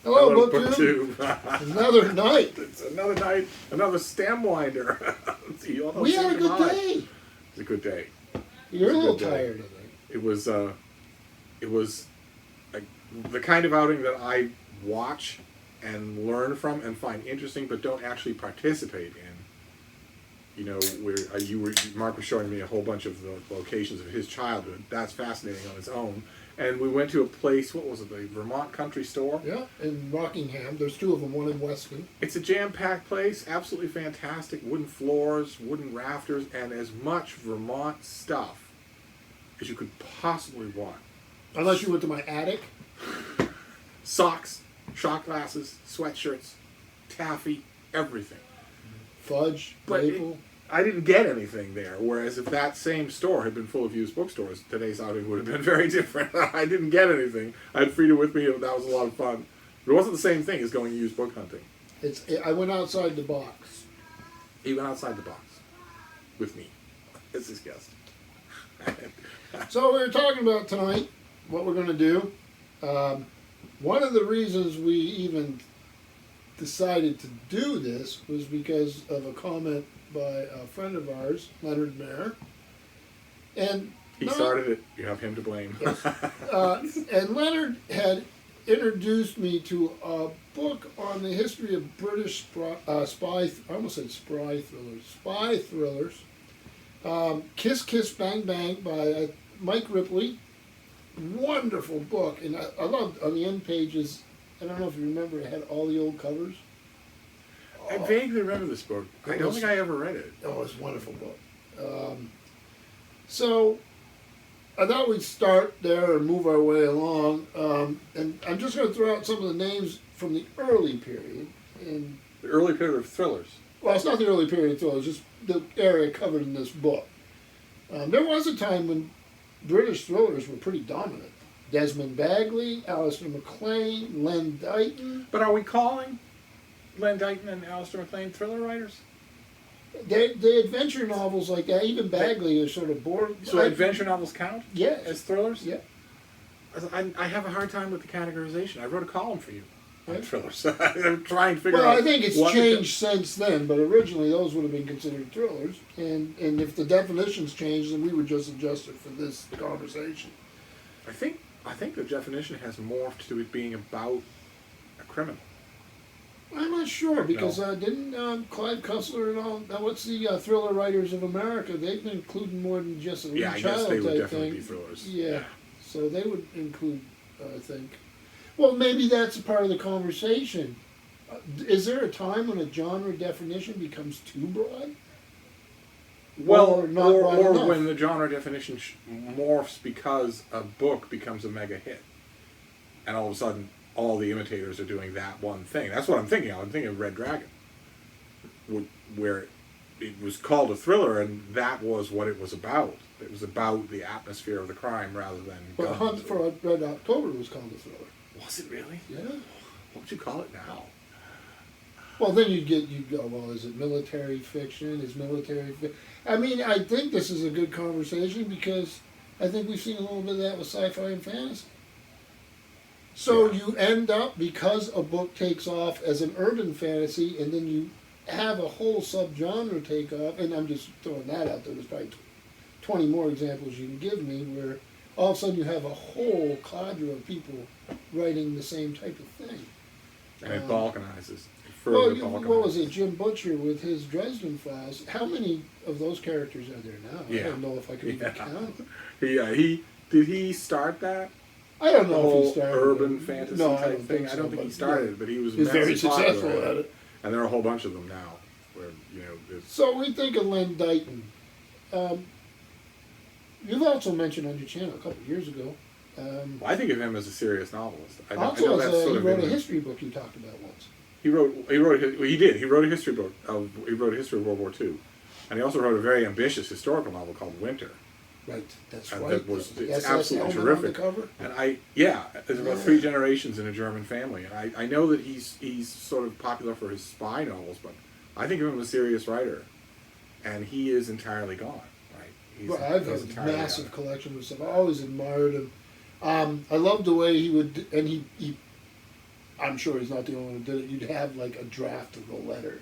Hello, BookTube. Another night. It's another night, another stem winder. We had a good day. It was a good day. You're a little tired, I think. It was the kind of outing that I watch and learn from and find interesting, but don't actually participate in. You know, where Mark was showing me a whole bunch of the locations of his childhood. That's fascinating on its own. And we went to a place, what was it, the Vermont Country Store? Yeah, in Rockingham. There's two of them, one in Weston. It's a jam-packed place, absolutely fantastic. Wooden floors, wooden rafters, and as much Vermont stuff as you could possibly want. Unless you went to my attic. Socks, shot glasses, sweatshirts, taffy, everything. Fudge, maple. I didn't get anything there, whereas if that same store had been full of used bookstores, today's outing would have been very different. I didn't get anything. I had Frida with me, and that was a lot of fun. But it wasn't the same thing as going used book hunting. I went outside the box. He went outside the box with me as his guest. So we were talking about tonight what we're going to do. One of the reasons we even decided to do this was because of a comment by a friend of ours, Leonard Mayer. And he started it. You have him to blame. Yes. And Leonard had introduced me to a book on the history of British spy thrillers. Kiss Kiss Bang Bang by Mike Ripley. Wonderful book. And I loved on the end pages, I don't know if you remember, it had all the old covers. I vaguely remember this book. I don't think I ever read it. Oh, it's a wonderful book. So I thought we'd start there and move our way along. And I'm just going to throw out some of the names from the early period. And the early period of thrillers. Well, it's not the early period of thrillers, just the area covered in this book. There was a time when British thrillers were pretty dominant. Desmond Bagley, Alistair MacLean, Len Deighton. But are we calling Len Deighton and Alistair MacLean thriller writers? The adventure novels like that, even Bagley is sort of bored. So adventure novels count? Yes. As thrillers? Yeah. I have a hard time with the categorization. I wrote a column for you on thrillers. I'm trying to figure out. Well, I think it's changed since then, but originally those would have been considered thrillers. And if the definitions changed, then we would just adjust it for this conversation. I think the definition has morphed to it being about a criminal. I'm not sure, because didn't Clive Cussler and all, what's the Thriller Writers of America, they've been including more than just a Lee Child type thing. Yeah, I guess they would definitely be thrillers. Yeah, so they would include, I think. Well, maybe that's a part of the conversation. Is there a time when a genre definition becomes too broad? Well, or when the genre definition morphs because a book becomes a mega hit. And all of a sudden, all the imitators are doing that one thing. That's what I'm thinking of. I'm thinking of Red Dragon, where it was called a thriller, and that was what it was about. It was about the atmosphere of the crime rather than guns. But Hunt for Red October was called a thriller. Was it really? Yeah. What would you call it now? Well, then you'd go, well, is it military fiction? Is military fiction? I mean, I think this is a good conversation because I think we've seen a little bit of that with sci-fi and fantasy. So you end up, because a book takes off as an urban fantasy, and then you have a whole subgenre take off, and I'm just throwing that out there, there's probably 20 more examples you can give me, where all of a sudden you have a whole cadre of people writing the same type of thing. And it balkanizes. Well, what was it, Jim Butcher with his Dresden Files? How many of those characters are there now? Yeah. I don't know if I could even count. Did he start that? I don't know the whole if he started urban fantasy type thing. I don't think he started it, but he was very successful at it. And there are a whole bunch of them now. Where So we think of Len Deighton. You've also mentioned on your channel a couple of years ago. Well, I think of him as a serious novelist. He wrote a history book you talked about once. He wrote a history book. He wrote a history of World War II, and he also wrote a very ambitious historical novel called Winter. Right, that's right. It's absolutely terrific. And there's about 3 generations in a German family, and I know that he's sort of popular for his spy novels, but I think of him as a serious writer, and he is entirely gone. Right? I've had a massive collection of stuff. I always admired him. I loved the way he would, and I'm sure he's not the only one who did it, you'd have like a draft of the letter.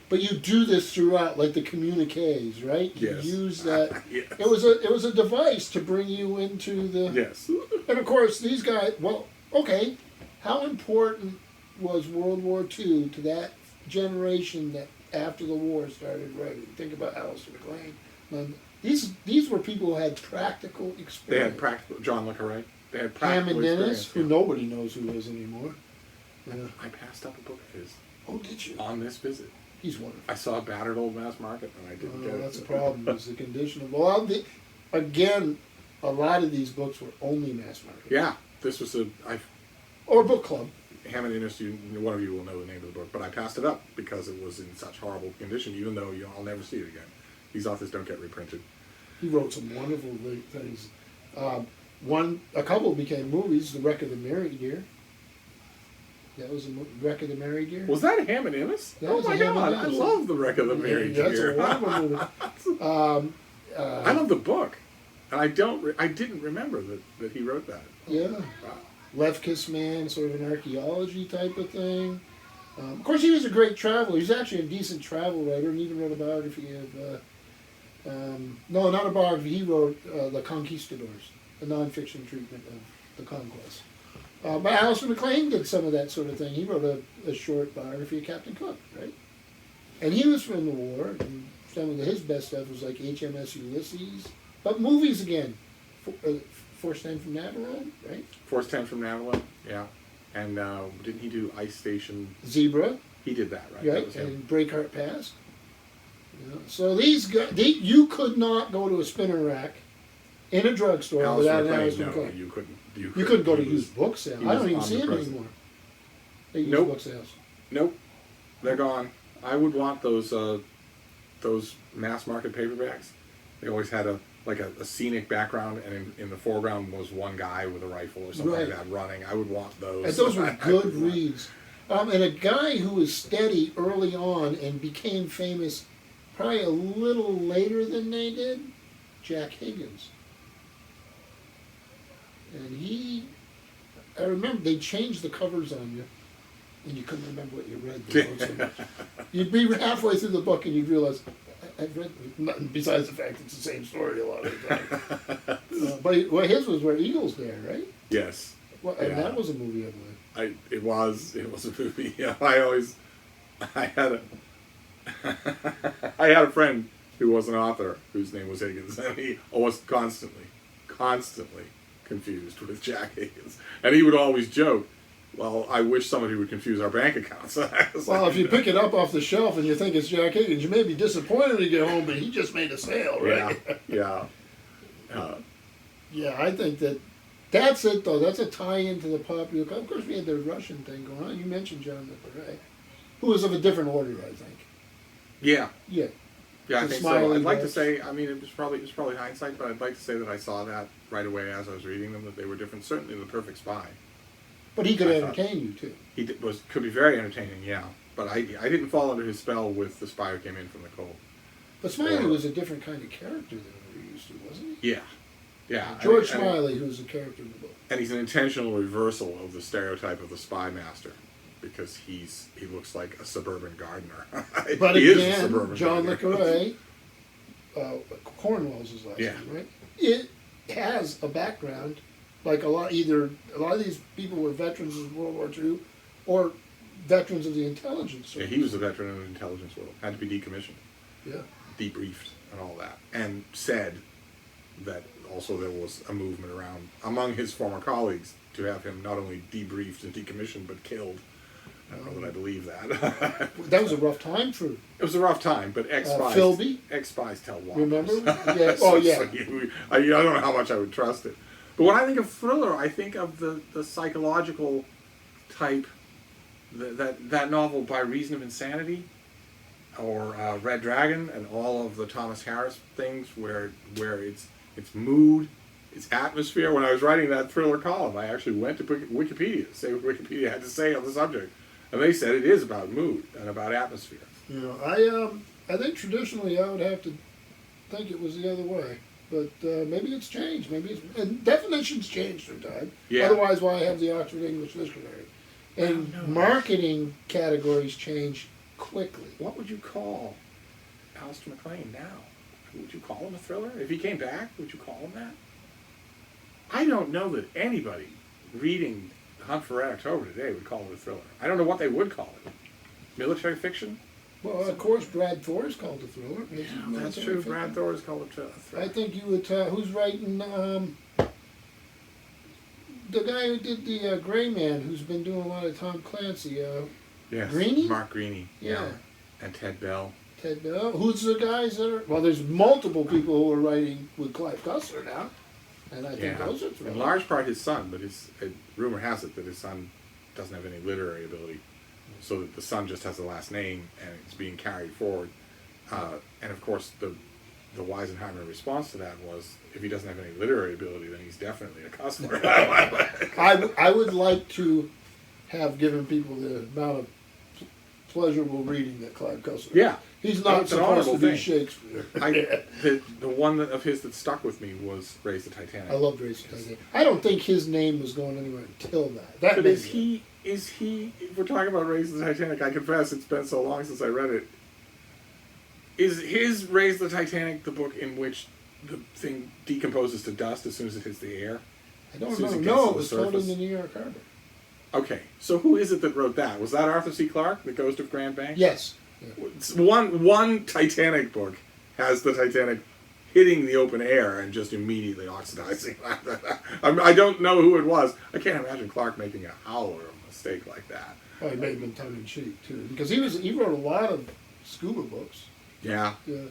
But you do this throughout, like the communiques, right? You Yes. use that. Yes. It was a device to bring you into the. Yes. And of course, these guys. Well, okay, how important was World War II to that generation that after the war started writing? Think about Alistair MacLean. These were people who had practical experience. They had practical. John le Carré. They had practical Hammond Dennis, experience. who nobody knows who is anymore. Yeah. I passed up a book of his. Oh, did you? On this visit. He's wonderful. I saw a battered old mass market and I didn't get it. That's a problem. Is the condition of again, a lot of these books were only mass market. Yeah, this was or book club. Hammond Innes, one of you will know the name of the book, but I passed it up because it was in such horrible condition. Even though I'll never see it again. These authors don't get reprinted. He wrote some wonderful things. A couple became movies. The Wreck of the Married Year. That was the Wreck of the Married Year. Was that Hammond Innes? That Oh was my a Hammond God! Innes. I love the Wreck of the Married That's Year. a wonderful movie. I love the book, and I didn't remember that he wrote that. Yeah. Wow. Left-Kiss Man, sort of an archaeology type of thing. Of course, he was a great traveler. He's actually a decent travel writer, and even wrote a biography of. No, not a biography. He wrote The Conquistadors, a non-fiction treatment of the conquest. But Alistair MacLean did some of that sort of thing. He wrote a short biography of Captain Cook, right? And he was from the war, and some of his best stuff was like HMS Ulysses. But movies again, Force 10 from Navarone, right? Force 10 from Nautical, yeah. And didn't he do Ice Station? Zebra. He did that, right? Right, That was him. and Breakheart Pass. You know, so these guys, you could not go to a spinner rack in a drugstore Alistair without an Alistair MacLean, no, MacLean. you couldn't. You couldn't go to He was- used book sales. he I don't was even see them omnipresent. anymore. They use Nope. book sales. Nope, they're gone. I would want those mass market paperbacks. They always had a scenic background, and in the foreground was one guy with a rifle or something Right. like that running. I would want those. And those were I good would want- reads. And a guy who was steady early on and became famous probably a little later than they did, Jack Higgins. And I remember they changed the covers on you, and you couldn't remember what you read. They wrote so much. You'd be halfway through the book and you'd realize, I've read nothing besides the fact it's the same story a lot of the time. But his was where Eagles Dare, right? Yes. Well, and Yeah. that was a movie, I believe. It was a movie. Yeah, I had a friend who was an author whose name was Higgins, and he was constantly confused with Jack Higgins, and he would always joke, "Well, I wish somebody would confuse our bank accounts." Well, if you pick it up off the shelf and you think it's Jack Higgins, you may be disappointed when you get home, but he just made a sale, right? Yeah. Yeah, I think that's it, though. That's a tie-in to the popular. Of course, we had the Russian thing going on. You mentioned John le Carré, who was of a different order, I think. Yeah. Yeah. Yeah, I The think so. smiley I'd like to backs. say, I mean, it was probably hindsight, but I'd like to say that I saw that right away as I was reading them, that they were different. Certainly, The Perfect Spy. But he could I thought- entertain you, too. Could be very entertaining, yeah. But I didn't fall under his spell with The Spy Who Came In From the Cold. But Smiley Or- was a different kind of character than we were used to, wasn't he? Yeah. Yeah. George and, Smiley, who's a character in the book. And he's an intentional reversal of the stereotype of the spy master, because he looks like a suburban gardener. But He is a again, suburban John le gardener. Carré, Cornwell's his last Yeah. name, right? It has a background, like a lot of these people were veterans of World War II, or veterans of the intelligence Yeah, service. he was a veteran of the intelligence world. Had to be decommissioned, Yeah. debriefed, and all that. And said that also there was a movement around among his former colleagues to have him not only debriefed and decommissioned, but killed. I don't know that I believe that. That was a rough time for. It was a rough time, but Philby? ex-spies tell lies. Remember? Yeah. Oh, yeah. I don't know how much I would trust it. But when I think of thriller, I think of the psychological type, that novel By Reason of Insanity, or Red Dragon, and all of the Thomas Harris things where it's mood, it's atmosphere. When I was writing that thriller column, I actually went to Wikipedia to say what Wikipedia had to say on the subject. And they said it is about mood and about atmosphere. You know, I think traditionally I would have to think it was the other way, but maybe it's changed. And definitions change through time. Yeah. Otherwise, why have the Oxford English Dictionary? And marketing categories change quickly. What would you call Alistair MacLean now? Would you call him a thriller? If he came back, would you call him that? I don't know that anybody reading Hunt for Red October today would call it a thriller. I don't know what they would call it. Military fiction? Well, of course, Brad Thor's called a thriller. Yeah, that's true. Fiction. Brad Thor is called a thriller. I think you would tell. Who's writing? The guy who did the Gray Man, who's been doing a lot of Tom Clancy. Yes. Greenie? Mark Greenie. Yeah. And Ted Bell. Ted Bell. Who's the guys that are? Well, there's multiple people who are writing with Clive Cussler now, and I think those are thrillers. In large part, his son, but rumor has it that his son doesn't have any literary ability, so that the son just has the last name and it's being carried forward. And of course, the Weisenheimer response to that was, if he doesn't have any literary ability, then he's definitely a Cussler. I would like to have given people the amount of pleasurable reading that Clive Cussler. Yeah, he's not supposed to be Shakespeare. The one of his that stuck with me was Raise the Titanic. I loved Raise the Titanic. I don't think his name was going anywhere until that. But is he? If we're talking about Raise the Titanic, I confess it's been so long since I read it. Is his Raise the Titanic the book in which the thing decomposes to dust as soon as it hits the air? I don't know. No, it was told in the New York Harbor. Okay, so who is it that wrote that? Was that Arthur C. Clarke, The Ghost of Grand Bank? Yes. Yeah. One Titanic book has the Titanic hitting the open air and just immediately oxidizing. I don't know who it was. I can't imagine Clarke making a howler of a mistake like that. Oh, he may have been tongue-in-cheek, too. Because he wrote a lot of scuba books. Yeah. Yeah.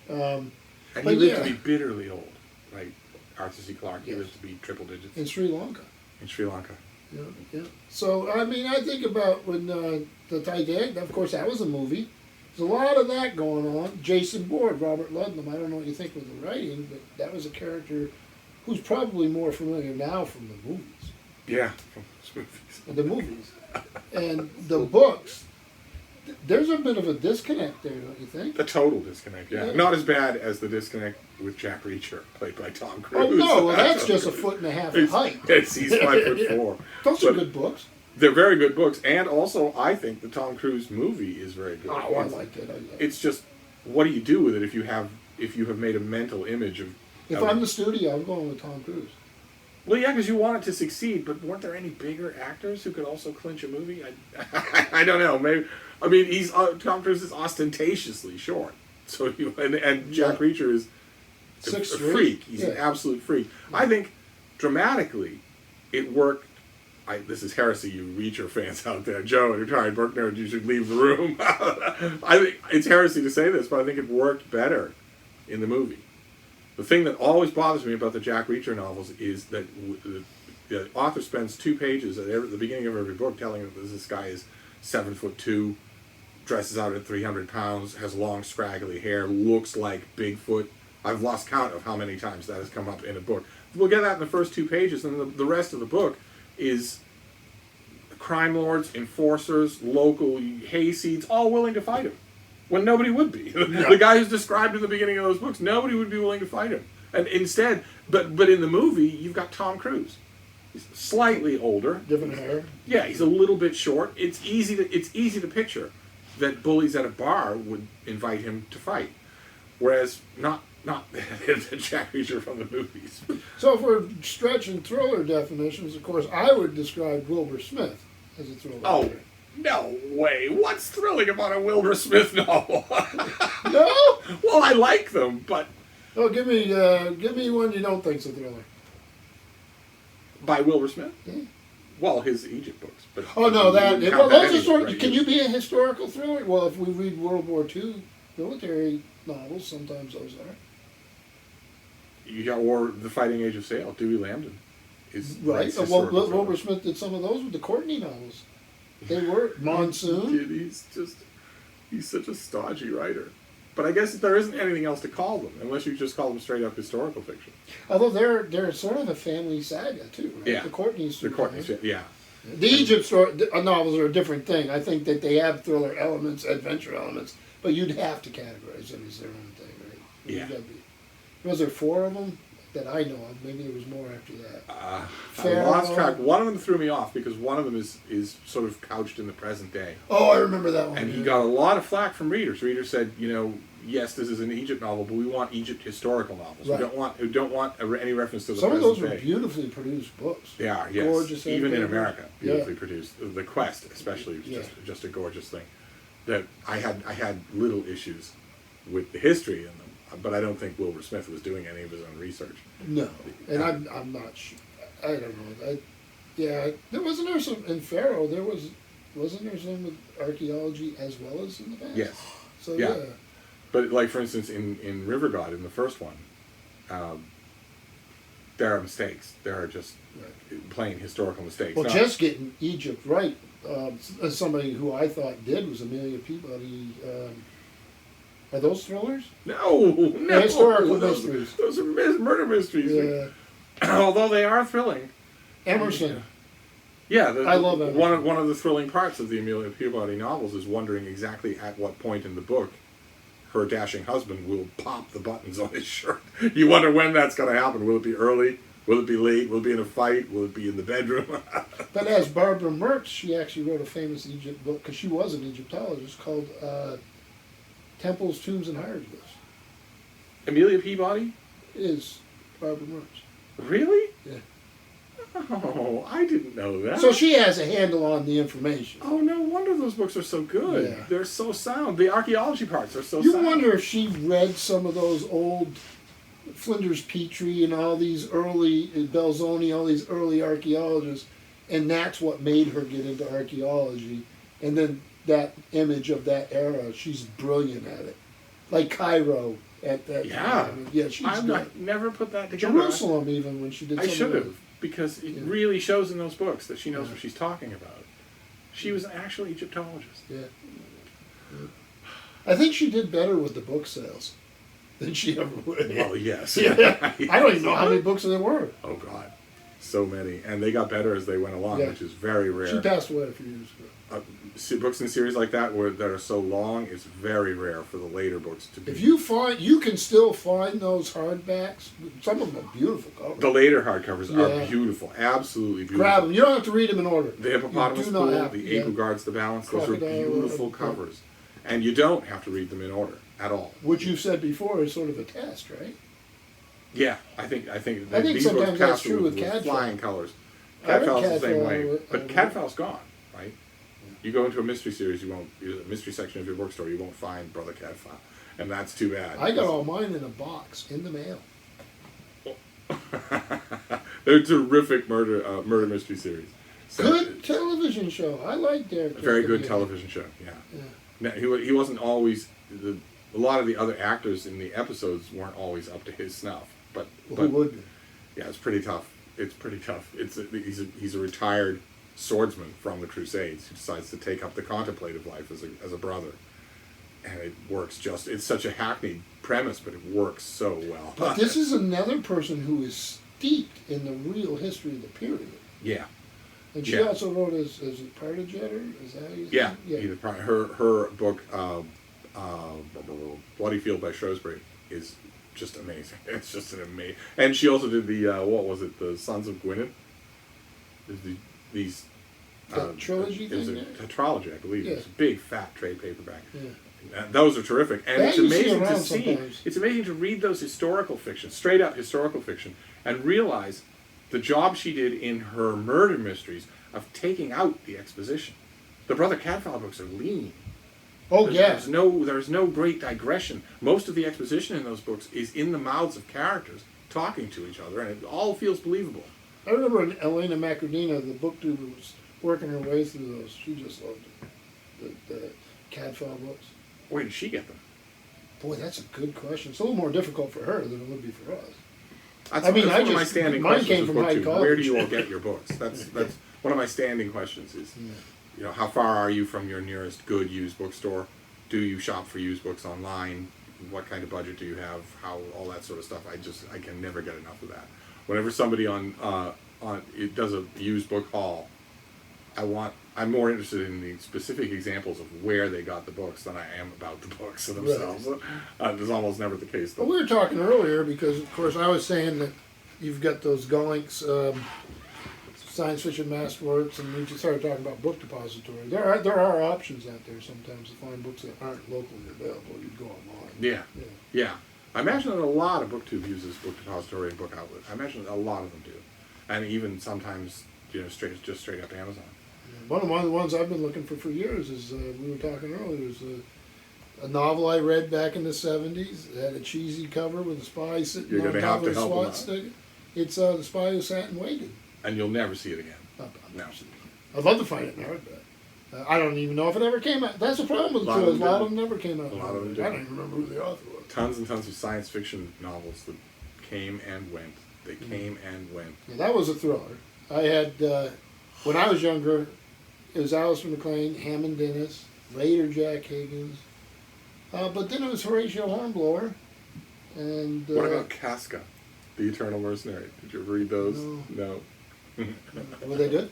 And he lived to be bitterly old, right? Arthur C. Clarke, he lived to be triple digits. In Sri Lanka. Yeah. Yeah. So, I mean, I think about when the Titanic, of course, that was a movie. There's a lot of that going on. Jason Bourne, Robert Ludlum, I don't know what you think with the writing, but that was a character who's probably more familiar now from the movies. Yeah, from the movies. The movies. And the books, there's a bit of a disconnect there, don't you think? A total disconnect, yeah. Not as bad as the disconnect with Jack Reacher, played by Tom Cruise. Oh, no, well, that's just a foot and a half of height. He's 5'4". Those are good books. They're very good books, and also I think the Tom Cruise movie is very good. Oh, I like it. It's just, what do you do with it if you have made a mental image of... If I'm the studio, I'm going with Tom Cruise. Well, yeah, because you want it to succeed, but weren't there any bigger actors who could also clinch a movie? I don't know. Maybe. I mean, Tom Cruise is ostentatiously short, so and Jack Reacher is a freak. He's an absolute freak. I think dramatically, it worked. This is heresy, you Reacher fans out there. Joe and retired book nerd, you should leave the room. I think it's heresy to say this, but I think it worked better in the movie. The thing that always bothers me about the Jack Reacher novels is that the author spends 2 pages at the beginning of every book telling us this guy is 7'2", dresses out at 300 pounds, has long scraggly hair, looks like Bigfoot. I've lost count of how many times that has come up in a book. We'll get that in the first 2 pages, and the rest of the book is crime lords, enforcers, local hayseeds, all willing to fight him. When nobody would be. The guy who's described in the beginning of those books, nobody would be willing to fight him. And instead, but in the movie, you've got Tom Cruise. He's slightly older. Different hair. Yeah, he's a little bit short. It's easy to picture that bullies at a bar would invite him to fight. Whereas not the Jack Reacher from the movies. So if we're stretching thriller definitions, of course, I would describe Wilbur Smith as a thriller. Oh, no way. What's thrilling about a Wilbur Smith novel? No? Well, I like them, but... Oh, give me one you don't think's a thriller. By Wilbur Smith? Yeah. Well, his Egypt books. But oh, no, those are sort of... Right? Can you be a historical thriller? Well, if we read World War II military novels, sometimes those are. Or The Fighting Age of Sail, Dewey Lambden. Right. Well, Wilbur Smith did some of those with the Courtney novels. They were Monsoon. He's such a stodgy writer. But I guess there isn't anything else to call them, unless you just call them straight up historical fiction. Although they're sort of a family saga too, right? Yeah. The Courtneys. Yeah. The Egypt novels are a different thing. I think that they have thriller elements, adventure elements, but you'd have to categorize them as their own thing, right? Yeah. Was there 4 of them? that I know of. Maybe there was more after that. I lost track. One of them threw me off because one of them is sort of couched in the present day. Oh, I remember that one. And he got a lot of flack from readers. Readers said, yes, this is an Egypt novel, but we want Egypt historical novels. Right. We don't want any reference to the Some present of those were day. beautifully produced books. They are, yes. Gorgeous. Even in America, beautifully produced. The Quest, especially, was just a gorgeous thing. That I had little issues with the history in them, but I don't think Wilbur Smith was doing any of his own research. No, and I'm not sure. I don't know. There wasn't there some in Pharaoh. Wasn't there some with archaeology as well as in the past? Yes. So yeah. But like for instance, in River God, in the first one, there are mistakes. There are just plain historical mistakes. Well, just getting Egypt right. Somebody who I thought did was Amelia Peabody. Are those thrillers? No. Historical mysteries. Those are murder mysteries. Yeah. Although they are thrilling. Emerson. Yeah, I love Emerson. One of the thrilling parts of the Amelia Peabody novels is wondering exactly at what point in the book her dashing husband will pop the buttons on his shirt. You wonder when that's going to happen. Will it be early? Will it be late? Will it be in a fight? Will it be in the bedroom? But as Barbara Mertz, she actually wrote a famous Egypt book, because she was an Egyptologist, called Temples, Tombs, and Hieroglyphs. Amelia Peabody? Is Barbara Mertz. Really? Yeah. Oh, I didn't know that. So she has a handle on the information. Oh, no wonder those books are so good. Yeah. They're so sound. The archaeology parts are so You sound. wonder if she read some of those old Flinders Petrie and all these early, Belzoni, all these early archaeologists, and that's what made her get into archaeology. And then that image of that era, she's brilliant at it. Like Cairo at that time. Yeah, she's good. Never put that together. Jerusalem, even, when she did I should have, because it Yeah. really shows in those books that she knows what she's talking about. She was an actual Egyptologist. Yeah. I think she did better with the book sales than she ever would. Well, yes. Yeah. I don't even know how many books there were. Oh, God. So many. And they got better as they went along, Yeah. which is very rare. She passed away a few years ago. Books in series like that that are so long, it's very rare for the later books to be. If you find, you can still find those hardbacks. Some of them are beautiful covers. The later hardcovers are beautiful, absolutely beautiful. Grab them. You don't have to read them in order. The hippopotamus pool, the ape who guards the balance, those are beautiful covers. And you don't have to read them in order at all. Which you've said before is sort of a test, right? Yeah, I think these sometimes books that's pass true with with Cadfael. flying colors. I read Cadfael's the same Cadfael, way, but Cadfael's gone, right? You go into a mystery series, a mystery section of your bookstore, you won't find Brother Cadfael, and that's too bad. I got all mine in a box in the mail. They're terrific murder mystery series. So, Good television show. I like Derek. a very good television show. Yeah. Now, he wasn't always a lot of the other actors in the episodes weren't always up to his snuff, but Who would be? yeah, it's pretty tough. It's pretty tough. He's a retired swordsman from the Crusades who decides to take up the contemplative life as a brother, and it works it's such a hackneyed premise, but it works so well. But this is another person who is steeped in the real history of the period. Yeah. And she also wrote as Partajetter? Is that how you say it? Yeah. Her book, Bloody Field by Shrewsbury, is just amazing. It's just an amazing. And she also did the the Sons of Gwynedd. These trilogy thing. It was a tetralogy, I believe. Yeah. It was a big fat trade paperback. Yeah. Those are terrific, and That it's you see amazing to around see. sometimes. It's amazing to read those historical fiction, straight up historical fiction, and realize the job she did in her murder mysteries of taking out the exposition. The Brother Cadfael books are lean. Oh, There's no great digression. Most of the exposition in those books is in the mouths of characters talking to each other, and it all feels believable. I remember when Elena Macardina, the booktuber, was working her way through those. She just loved it. The Cadfael books. Where did she get them? Boy, that's a good question. It's a little more difficult for her than it would be for us. That's one of my standing mine questions came with from Hyde BookTube. College. Where do you all get your books? That's one of my standing questions is, how far are you from your nearest good used bookstore? Do you shop for used books online? What kind of budget do you have? How all that sort of stuff. I can never get enough of that. Whenever somebody it does a used book haul, I'm more interested in the specific examples of where they got the books than I am about the books themselves. Right. It's almost never the case, though. Well, we were talking earlier because, of course, I was saying that you've got those Golinks science fiction masterworks, and we just started talking about book depository. There are options out there sometimes to find books that aren't locally available. You go online. Yeah. I imagine that a lot of BookTube uses book depository and book outlet. I imagine a lot of them do, and even sometimes straight up Amazon. One of the ones I've been looking for years is we were talking earlier is a novel I read back in the '70s. It had a cheesy cover with a spy sitting on top of a SWAT stick. It's The Spy Who Sat and Waited. And you'll never see it again. No. I'd love to find it in hardback. I don't even know if it ever came out. That's the problem with it. A lot of them never came out. A lot of them did. I don't even remember who the author was. Tons and tons of science fiction novels that came and went. They came and went. Yeah, that was a thriller. I had, when I was younger, it was Alistair MacLean, Hammond Dennis, later Jack Higgins. But then it was Horatio Hornblower. And what about Casca, the Eternal Mercenary? Did you ever read those? No. Were they good?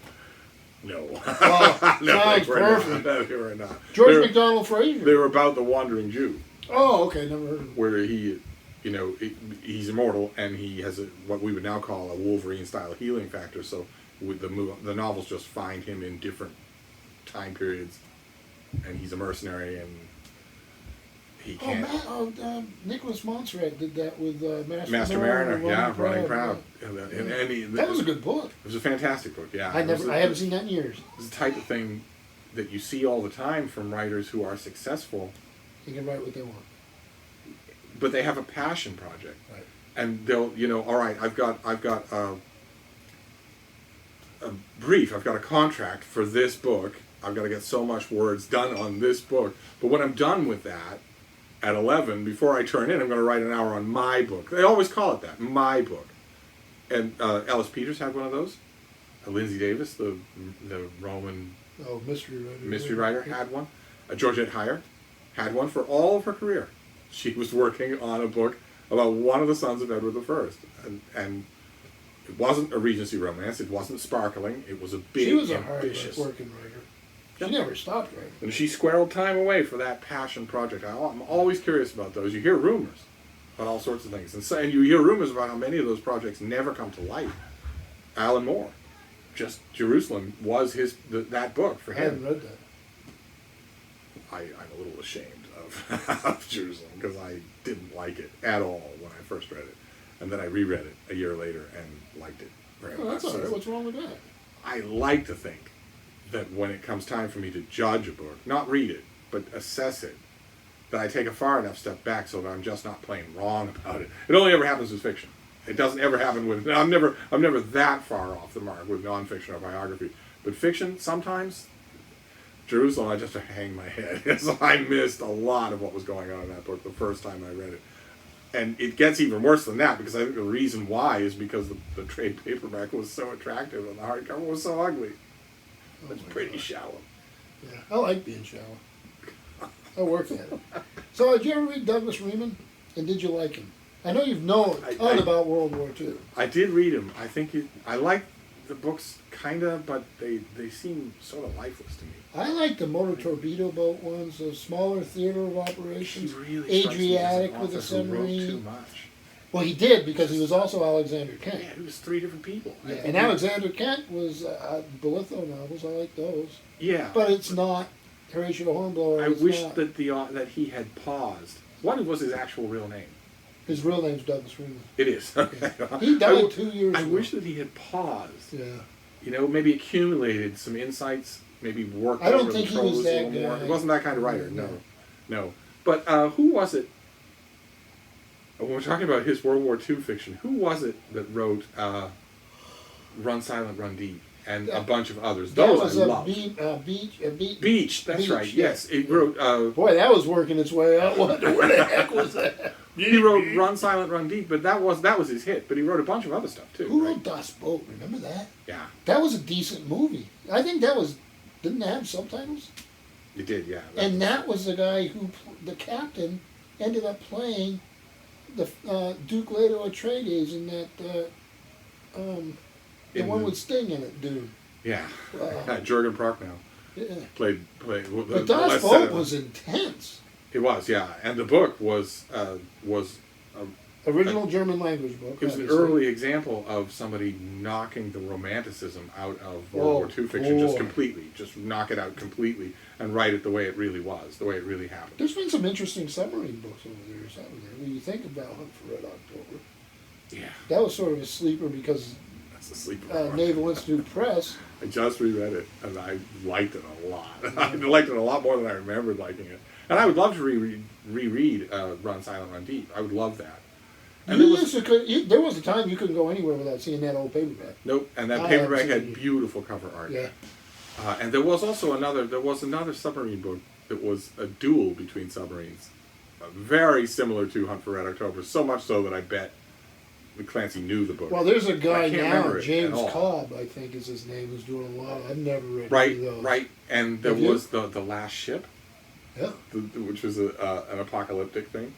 No. Oh, no, sounds perfect. No, they were not. George MacDonald Fraser. They were about the Wandering Jew. Oh, okay, never heard of him. Where he, he's immortal, and he has what we would now call a Wolverine-style healing factor. So with the novels just find him in different time periods, and he's a mercenary, and he can't. Nicholas Montserrat did that with Master Mariner, Running Proud. And that was a good book. It was a fantastic book, yeah. I haven't seen that in years. It's the type of thing that you see all the time from writers who are successful. They can write what they want. But they have a passion project. Right. And they'll, all right, I've got a brief, I've got a contract for this book. I've got to get so much words done on this book. But when I'm done with that, at 11, before I turn in, I'm going to write an hour on my book. They always call it that, my book. And Ellis Peters had one of those. Lindsay Davis, the Roman mystery writer, had one. Georgette Heyer had one for all of her career. She was working on a book about one of the sons of Edward I. And it wasn't a Regency romance. It wasn't sparkling. It was a big, She was a ambitious hard-working writer. She never stopped writing. And she squirreled time away for that passion project. I'm always curious about those. You hear rumors about all sorts of things. And you hear rumors about how many of those projects never come to light. Alan Moore. Just Jerusalem was that book for him. I haven't read that. I'm a little ashamed of Jerusalem because I didn't like it at all when I first read it. And then I reread it a year later and liked it very much. That's all right. What's wrong with that? I like to think that when it comes time for me to judge a book, not read it, but assess it, that I take a far enough step back so that I'm just not plain wrong about it. It only ever happens with fiction. It doesn't ever happen with... I'm never that far off the mark with nonfiction or biography. But fiction, sometimes... Jerusalem, I just hang my head. So I missed a lot of what was going on in that book the first time I read it. And it gets even worse than that, because I think the reason why is because the trade paperback was so attractive and the hardcover was so ugly. It's pretty shallow. Yeah, I like being shallow. I work at it. So did you ever read Douglas Reman? And did you like him? I know you've known a ton about World War II. I did read him. I think I like the books, kind of, but they seem sort of lifeless to me. I like the motor torpedo boat ones, those smaller theater of operations. He really Adriatic with the submarine. Wrote too much. Well, he did, because he was also Alexander Kent. Yeah, he was 3 different people. Yeah, and Alexander Kent was Bolitho novels. I like those. Yeah. But it's not Horatio Hornblower. I wish that he had paused. What was his actual real name? His real name's Douglas Reman. It is. Okay. He died 2 years ago. I wish that he had paused. Yeah. Maybe accumulated some insights, maybe worked I don't over think the he prose was a that little more. guy. He wasn't that kind of writer, no. But who was it? When we're talking about his World War II fiction, who was it that wrote Run Silent, Run Deep, and a bunch of others? Those I loved. Beach, that's right, yes. It wrote... Boy, that was working its way out. Where the heck was that? He wrote Run Silent, Run Deep, but that was his hit. But he wrote a bunch of other stuff, too. Who wrote Das Boot? Remember that? Yeah. That was a decent movie. I think that was... Didn't it have subtitles? It did, yeah. That was the guy who... The captain ended up playing the Duke Leto Atreides in that... the one with Sting in it, dude. Yeah. Jurgen Prochnow. Yeah. Played but Das Boot was intense. It was, yeah. And the book was Original German language book. It was an early example of somebody knocking the romanticism out of World War II fiction just completely. Just knock it out completely and write it the way it really was, the way it really happened. There's been some interesting submarine books over there, haven't there? When you think about Hunt for Red October. Yeah. That was sort of a sleeper because that's a sleeper. Naval Institute Press. I just reread it, and I liked it a lot. I liked it a lot more than I remembered liking it. And I would love to reread Run Silent, Run Deep. I would love that. And there was a time you couldn't go anywhere without seeing that old paperback. Nope, and that paperback had beautiful cover art. Yeah. And there was also another submarine book that was a duel between submarines. Very similar to Hunt for Red October, so much so that I bet Clancy knew the book. Well, there's a guy now, James Cobb, I think is his name, who's doing a lot. I've never read any of those. Right, and there was the Last Ship. Yeah. Which was an apocalyptic thing,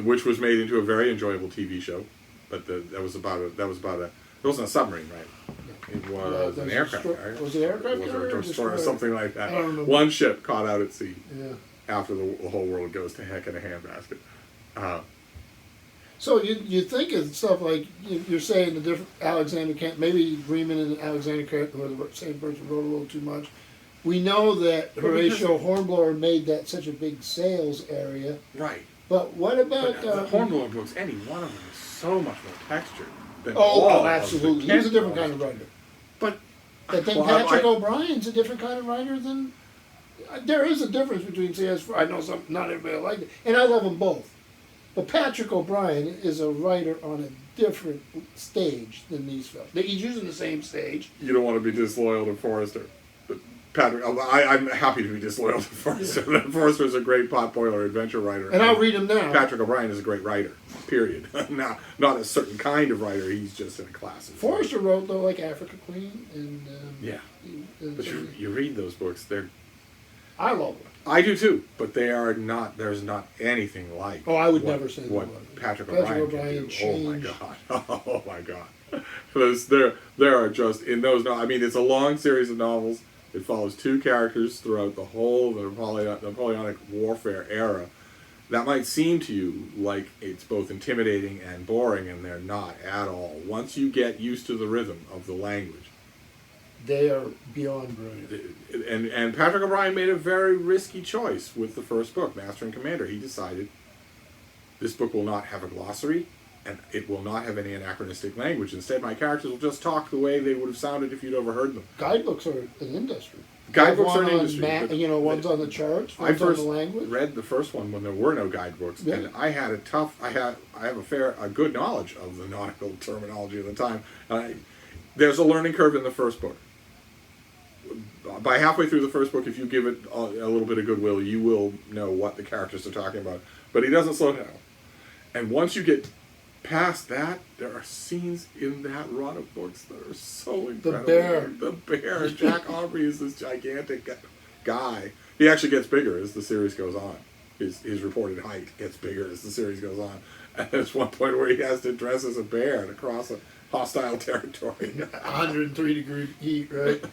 which was made into a very enjoyable TV show, but that was about a. It wasn't a submarine, right? It was an aircraft carrier. Was it aircraft carrier or destroyer, something like that. I don't remember. One ship caught out at sea. Yeah. After the whole world goes to heck in a handbasket. So you think of stuff like you're saying the different Alexander Kent, maybe Freeman and Alexander Kent were the same person, wrote a little too much. We know that Horatio Hornblower made that such a big sales area. Right. But what about... the Hornblower books, any one of them is so much more textured than absolutely. He's a different kind of writer. But I think Patrick O'Brien's a different kind of writer than... There is a difference between C.S. I know not everybody liked it, and I love them both. But Patrick O'Brien is a writer on a different stage than these fellas. He's using the same stage. You don't want to be disloyal to Forrester. Patrick, I'm happy to be disloyal to Forrester. Yeah. Forrester's a great potboiler adventure writer. And I'll read him now. Patrick O'Brien is a great writer, period. not a certain kind of writer, he's just in a class. Forrester wrote, though, like Africa Queen. And but you read those books, I love them. I do too, but they are not, there's not anything like I would never say what that. Patrick O'Brien can do. Changed. Oh my God. There are just, in those, I mean, it's a long series of novels. It follows two characters throughout the whole of the Napoleonic warfare era. That might seem to you like it's both intimidating and boring, and they're not at all. Once you get used to the rhythm of the language. They are beyond brilliant. And Patrick O'Brien made a very risky choice with the first book, Master and Commander. He decided this book will not have a glossary, and it will not have any anachronistic language. Instead, my characters will just talk the way they would have sounded if you'd overheard them. Guidebooks are an industry. Guidebooks are an industry. One's on the charts, one's on the language. I read the first one when there were no guidebooks, and I had I have a good knowledge of the nautical terminology of the time. There's a learning curve in the first book. By halfway through the first book, if you give it a little bit of goodwill, you will know what the characters are talking about. But he doesn't slow down. And once you get past that, there are scenes in that run of books that are so incredible. The bear. Jack Aubrey is this gigantic guy. He actually gets bigger as the series goes on. His reported height gets bigger as the series goes on. And there's one point where he has to dress as a bear to cross a hostile territory. 103-degree heat, right?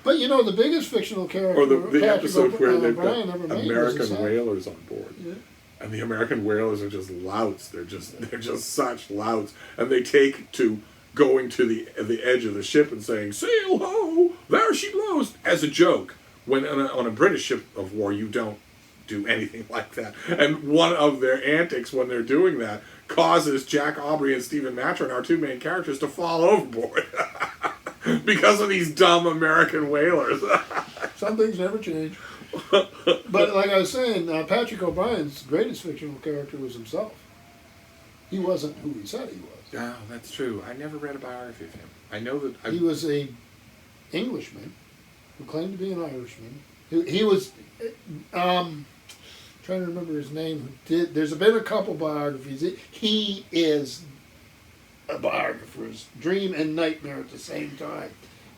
But the biggest fictional character... Or the episode where they've got American whalers on board. Yeah. And the American whalers are just louts. They're just such louts. And they take to going to the edge of the ship and saying, "Sail ho! There she blows!" as a joke. When on a British ship of war, you don't do anything like that. And one of their antics when they're doing that causes Jack Aubrey and Stephen Maturin, our two main characters, to fall overboard. Because of these dumb American whalers. Some things never change. But like I was saying, Patrick O'Brien's greatest fictional character was himself. He wasn't who he said he was. Yeah, that's true. I never read a biography of him. I know that... He was a Englishman who claimed to be an Irishman. He was... trying to remember his name. There's been a couple biographies. He is a biographer's dream and nightmare at the same time.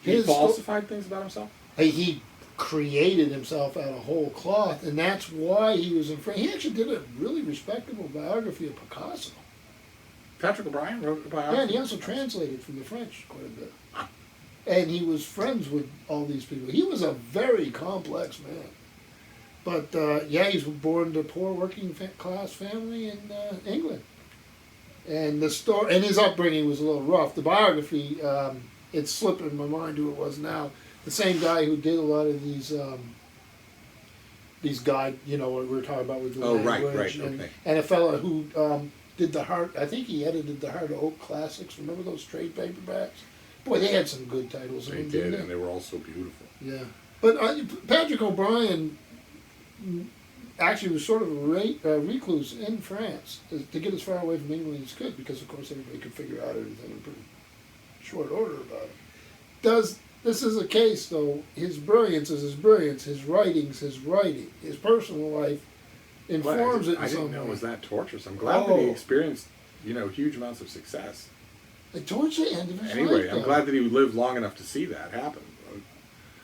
He falsified things about himself? He created himself out of whole cloth, and that's why he was in France. He actually did a really respectable biography of Picasso. Patrick O'Brien wrote a biography? Yeah, and he also translated from the French quite a bit. And he was friends with all these people. He was a very complex man. But, he was born to a poor working class family in England. And the story, and his upbringing was a little rough. The biography, it's slipping my mind who it was now. The same guy who did a lot of these guide, what we were talking about with the language. Right, and, okay. and a fellow who did I think he edited the Heart of Oak Classics. Remember those trade paperbacks? Boy, they had some good titles in them, didn't they? And they were all so beautiful. Yeah. But Patrick O'Brian actually was sort of a recluse in France to get as far away from England as he could, because, of course, everybody could figure out everything in pretty short order about it. This is a case, though, his brilliance is his brilliance, his writing's his writing, his personal life informs it in some way. I didn't know it was that torturous. I'm glad that he experienced, huge amounts of success. The torture end of his life. Anyway, I'm glad that he lived long enough to see that happen.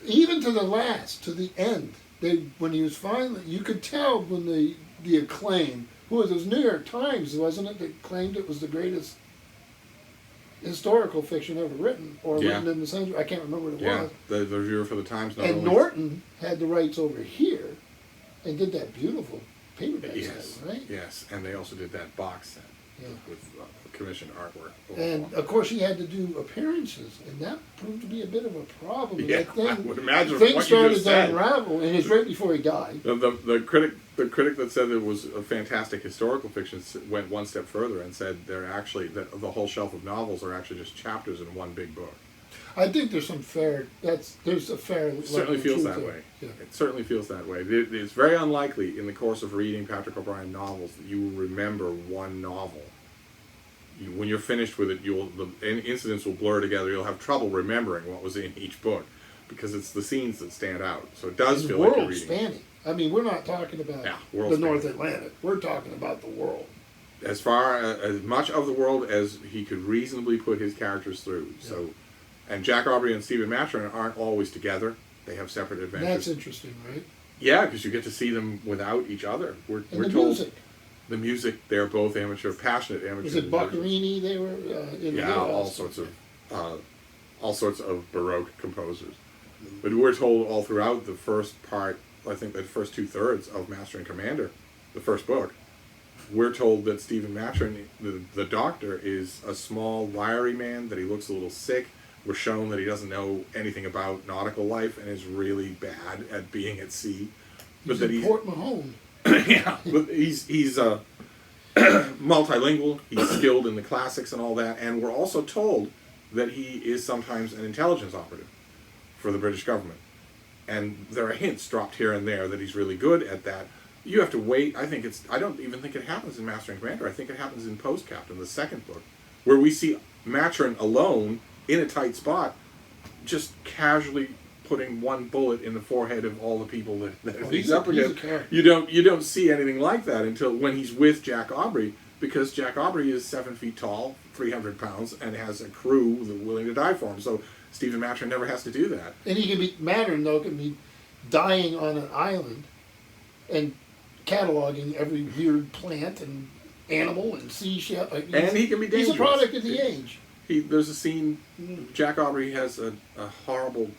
Even to the last, to the end, when he was finally, you could tell when the acclaim, it was New York Times, wasn't it, that claimed it was the greatest historical fiction ever written, or written in the century. I can't remember what it was. The reviewer for the Times. And Norton had the rights over here, and did that beautiful paperback set, right? Yes, and they also did that box set with commissioned artwork. And of course, he had to do appearances, and that proved to be a bit of a problem. Yeah, I would imagine things what you started just to said. unravel, and it's right before he died. The critic that said it was a fantastic historical fiction went one step further and said that the whole shelf of novels are actually just chapters in one big book. I think there's a fair. It certainly feels that way. Yeah. It certainly feels that way. It's very unlikely in the course of reading Patrick O'Brian novels that you will remember one novel. When you're finished with it, the incidents will blur together. You'll have trouble remembering what was in each book because it's the scenes that stand out. So it does feel like you're reading. World-spanning. I mean, we're not talking about the North Atlantic. We're talking about the world. As far as much of the world as he could reasonably put his characters through. Yeah. So, and Jack Aubrey and Stephen Maturin aren't always together. They have separate adventures. That's interesting, right? Yeah, because you get to see them without each other. We're told music. The music, they're both passionate amateurs. Was it Boccherini they were in the all sorts of Baroque composers. But we're told all throughout the first part, I think the first 2/3 of Master and Commander, the first book, we're told that Stephen Maturin, the doctor, is a small, wiry man, that he looks a little sick. We're shown that he doesn't know anything about nautical life and is really bad at being at sea. He's in Port Mahone. Yeah, but he's multilingual, he's skilled in the classics and all that, and we're also told that he is sometimes an intelligence operative for the British government. And there are hints dropped here and there that he's really good at that. You have to wait. I don't even think it happens in Master and Commander. I think it happens in Post Captain, the second book, where we see Maturin alone in a tight spot, just casually putting one bullet in the forehead of all the people that he's up against. You don't see anything like that until when he's with Jack Aubrey, because Jack Aubrey is 7 feet tall, 300 pounds, and has a crew that are willing to die for him. So Stephen Maturin never has to do that. And Maturin can be dying on an island and cataloging every weird plant and animal and seashell. And he can be dangerous. He's a product of the age. There's a scene, Jack Aubrey has a horrible,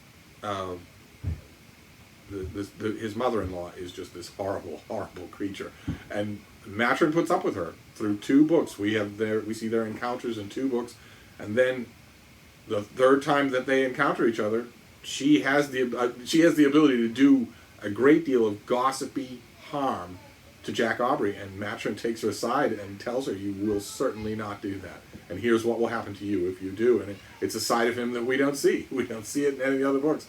his mother-in-law is just this horrible, horrible creature. And Maturin puts up with her through 2 books. We see their encounters in 2 books. And then the third time that they encounter each other, she has the ability to do a great deal of gossipy harm to Jack Aubrey, and Maturin takes her aside and tells her, "You will certainly not do that. And here's what will happen to you if you do." And it's a side of him that we don't see. We don't see it in any of the other books.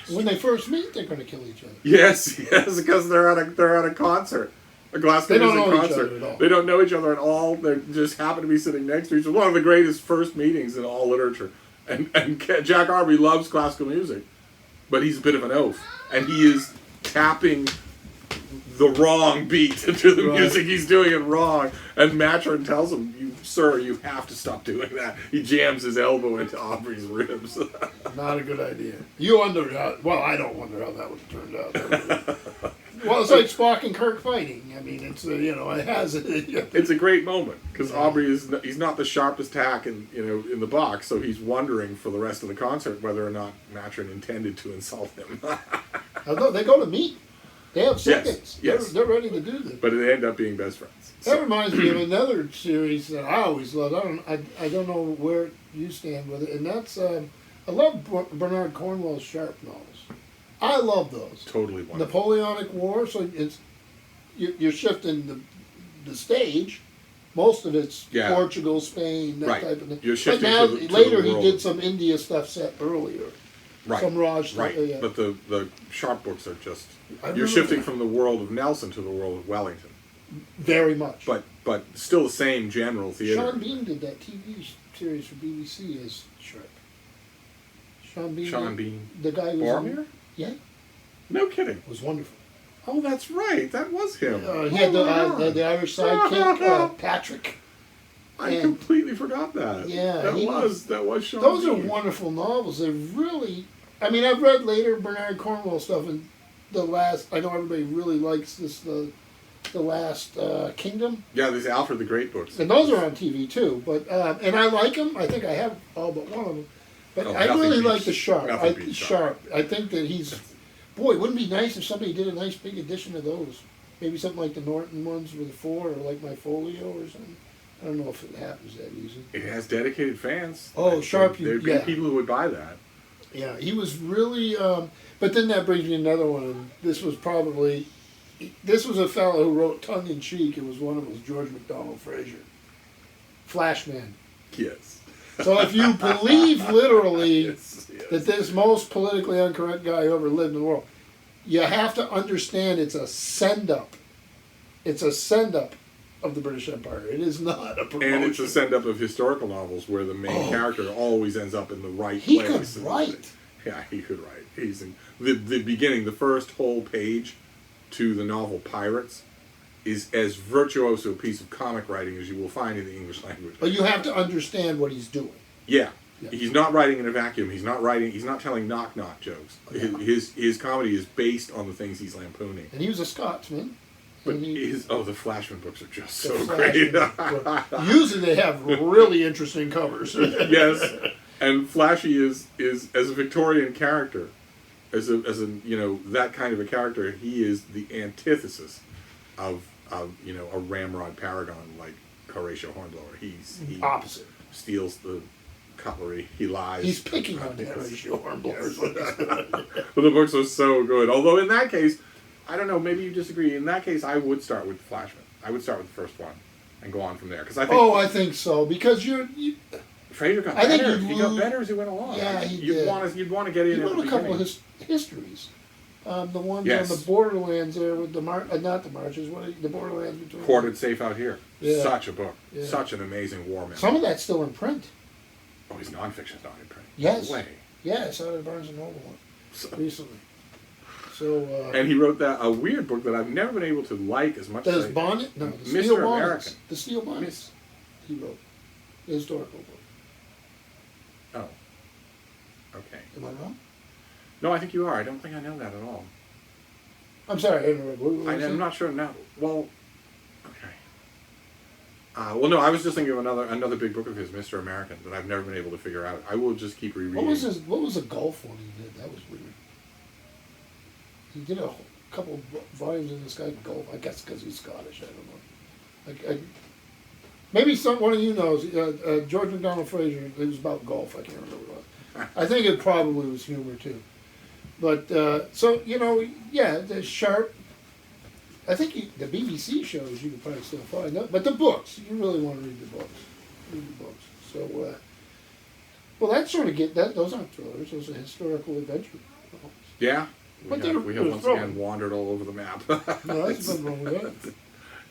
When they first meet, they're going to kill each other. Yes, because they're at a concert, a Glasgow music concert. They don't know each other at all. They just happen to be sitting next to each other. One of the greatest first meetings in all literature. And Jack Aubrey loves classical music, but he's a bit of an oaf, and he is tapping the wrong beat to the music. He's doing it wrong, and Maturin tells him, "Sir, you have to stop doing that." He jams his elbow into Aubrey's ribs. Not a good idea. You wonder how? Well, I don't wonder how that would have turned out. Well, it's like Spock and Kirk fighting. I mean, it's it has it. It's a great moment because Aubrey he's not the sharpest tack in the box, so he's wondering for the rest of the concert whether or not Maturin intended to insult him. Although they go to meet. They have seconds. Yes. They're ready to do this. But they end up being best friends. That reminds me of another series that I always loved. I don't know where you stand with it, and that's I love Bernard Cornwell's Sharpe novels. I love those. Totally wonderful. Napoleonic War, so you're shifting the stage. Most of it's Portugal, Spain, that type of thing. You're shifting but now, to the later world. he did some India stuff set earlier. Right. Some Raj right. stuff. Yeah. But the Sharpe books are just you're shifting from the world of Nelson to the world of Wellington. Very much. But still the same general theater. Sean Bean did that TV series for BBC as Sharpe. Sean Bean. The guy who was Boromir? Yeah. No kidding. It was wonderful. Oh, that's right. That was him. He had the Irish sidekick, Patrick. I completely forgot that. Yeah. That was Sean Those Bean. are wonderful novels. They're really... I mean, I've read later Bernard Cornwell stuff, and I know everybody really likes this, the Last Kingdom. Yeah, these Alfred the Great books. And those are on TV, too. But and I like them. I think I have all but one of them. But I really like the Sharpe. Sharpe. I think that he's... Boy, wouldn't it be nice if somebody did a nice big edition of those? Maybe something like the Norton ones with the 4, or like my Folio or something. I don't know if it happens that easy. It has dedicated fans. Oh, Sharpe. There'd be people who would buy that. Yeah, he was really... but then that brings me another one. And this was a fellow who wrote tongue-in-cheek. It was one of them was George MacDonald Fraser. Flashman. Yes. So if you believe literally that this most politically incorrect guy who ever lived in the world, you have to understand it's a send-up. It's a send-up of the British Empire. It is not a promotion. And it's a send-up of historical novels where the main character always ends up in the right he place. He could write. Yeah, he could write. He's in the beginning, the first whole page to the novel Pirates is as virtuoso a piece of comic writing as you will find in the English language. But you have to understand what he's doing. Yeah. He's not writing in a vacuum. He's not telling knock-knock jokes. Yeah. His comedy is based on the things he's lampooning. And he was a Scotsman. But the Flashman books are just so great. Usually they have really interesting covers. Yes. And Flashy is as a Victorian character, as a that kind of a character, he is the antithesis of a ramrod paragon like Horatio Hornblower. He opposite. Steals the cutlery. He lies. He's picking on Horatio Hornblower. But the books are so good. Although in that case, I don't know. Maybe you disagree. In that case, I would start with Flashman. I would start with the first one and go on from there. Because I think. Oh, I think so. Because Fraser got better. He got better as he went along. Yeah, you'd want to get in. He wrote a couple of histories. The ones on the borderlands there with the not the marshes. The borderlands between. Quartered Safe Out Here. Yeah. Such a book. Yeah. Such an amazing war memoir. Some of that's still in print. Oh, his nonfiction's not in print. Yes. No way. Yeah, I saw the Barnes and Noble one recently. So. And he wrote a weird book that I've never been able to like as much as Bonnet? No, the Mr. Steel American. Bonnets. The Steel Bonnets. He wrote. The historical book. Oh. Okay. Am I wrong? No, I think you are. I don't think I know that at all. I'm sorry, I interrupted. I'm not sure now. Well, okay. Well, no, I was just thinking of another big book of his, Mr. American, that I've never been able to figure out. I will just keep rereading. What was the golf one he did? That was weird. He did a couple volumes in this guy golf. I guess because he's Scottish. I don't know. Maybe one of you knows. George MacDonald Fraser. It was about golf. I can't remember what it was. I think it probably was humor too. But so the Sharpe. I think the BBC shows you can probably still find that, but the books you really want to read the books. Read the books. So, well, that sort of those aren't thrillers; those are historical adventure novels. Yeah, we have once again wandered all over the map. No, that's nothing wrong with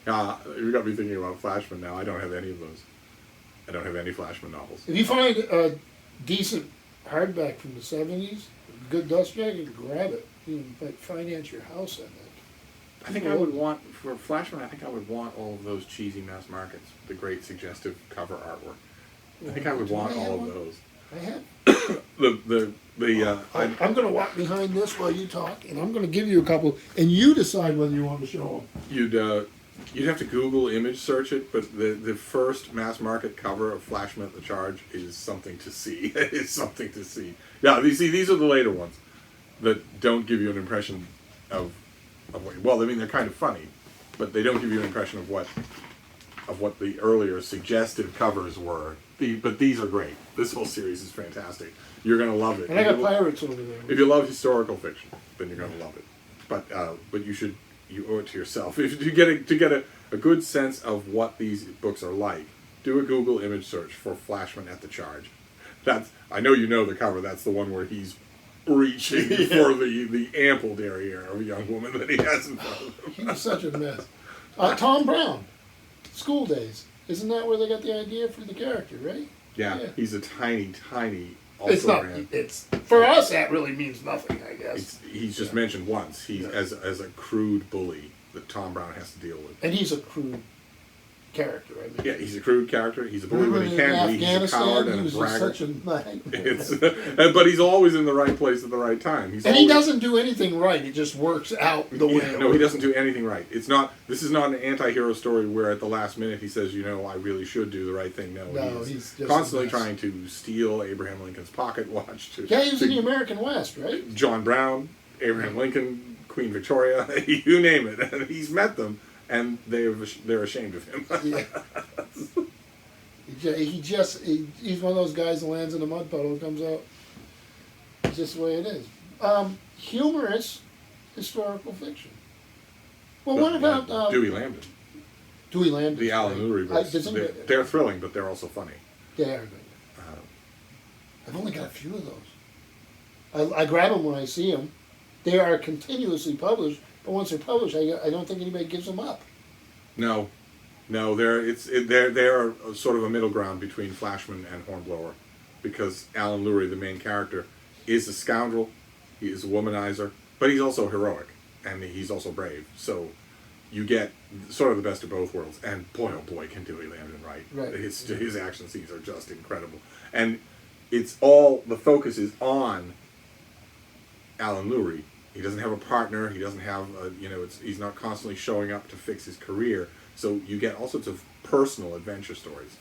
that. You got me thinking about Flashman now. I don't have any of those. I don't have any Flashman novels. If you find a decent hardback from the 70s, good dust jacket, grab it. You can finance your house on that. I think I would want, for Flashman, I think I would want all of those cheesy mass markets, the great suggestive cover artwork. I think I would want all of those. I have. I'm going to walk behind this while you talk, and I'm going to give you a couple, and you decide whether you want to show them. You'd have to Google image search it, but the first mass market cover of Flashman at the Charge is something to see. It's something to see. Yeah, these are the later ones that don't give you an impression of Well, I mean, they're kind of funny, but they don't give you an impression of what the earlier suggestive covers were. But these are great. This whole series is fantastic. You're going to love it. And I got pirates over there. If you love historical fiction, then you're going to love it. But you owe it to yourself. If to get a good sense of what these books are like, do a Google image search for Flashman at the Charge. I know you know the cover. That's the one where he's reaching for the ample derriere of a young woman that he has in front of him. He was such a mess. Tom Brown, School Days. Isn't that where they got the idea for the character, right? Yeah. He's a tiny. It's not. It's for us. That really means nothing, I guess. He's just mentioned once. He's as a crude bully that Tom Brown has to deal with. And he's a crude character. I mean, yeah, he's a crude character. He's a bully when he can be. He's a coward and a braggart. Such a but he's always in the right place at the right time. He doesn't do anything right. He just works out the way. No, he doesn't do anything right. This is not an anti-hero story where at the last minute he says, I really should do the right thing. No, he's just constantly trying to steal Abraham Lincoln's pocket watch. He was in the American West, right? John Brown, Abraham Lincoln, Queen Victoria, you name it. And he's met them. And they're ashamed of him. He's one of those guys that lands in a mud puddle and comes out. It's just the way it is. Humorous historical fiction. Well, what about Dewey Lambden? Dewey Lambden. The Alan Lurie books. They're thrilling, but they're also funny. They are good. I've only got a few of those. I grab them when I see them. They are continuously published. But once they're published, I don't think anybody gives them up. No, they're sort of a middle ground between Flashman and Hornblower, because Alan Lurie, the main character, is a scoundrel, he is a womanizer, but he's also heroic and he's also brave. So you get sort of the best of both worlds. And boy, oh boy, can Dewey Lambden write! Right. His action scenes are just incredible, and the focus is on Alan Lurie. He doesn't have a partner. He doesn't have he's not constantly showing up to fix his career. So you get all sorts of personal adventure stories.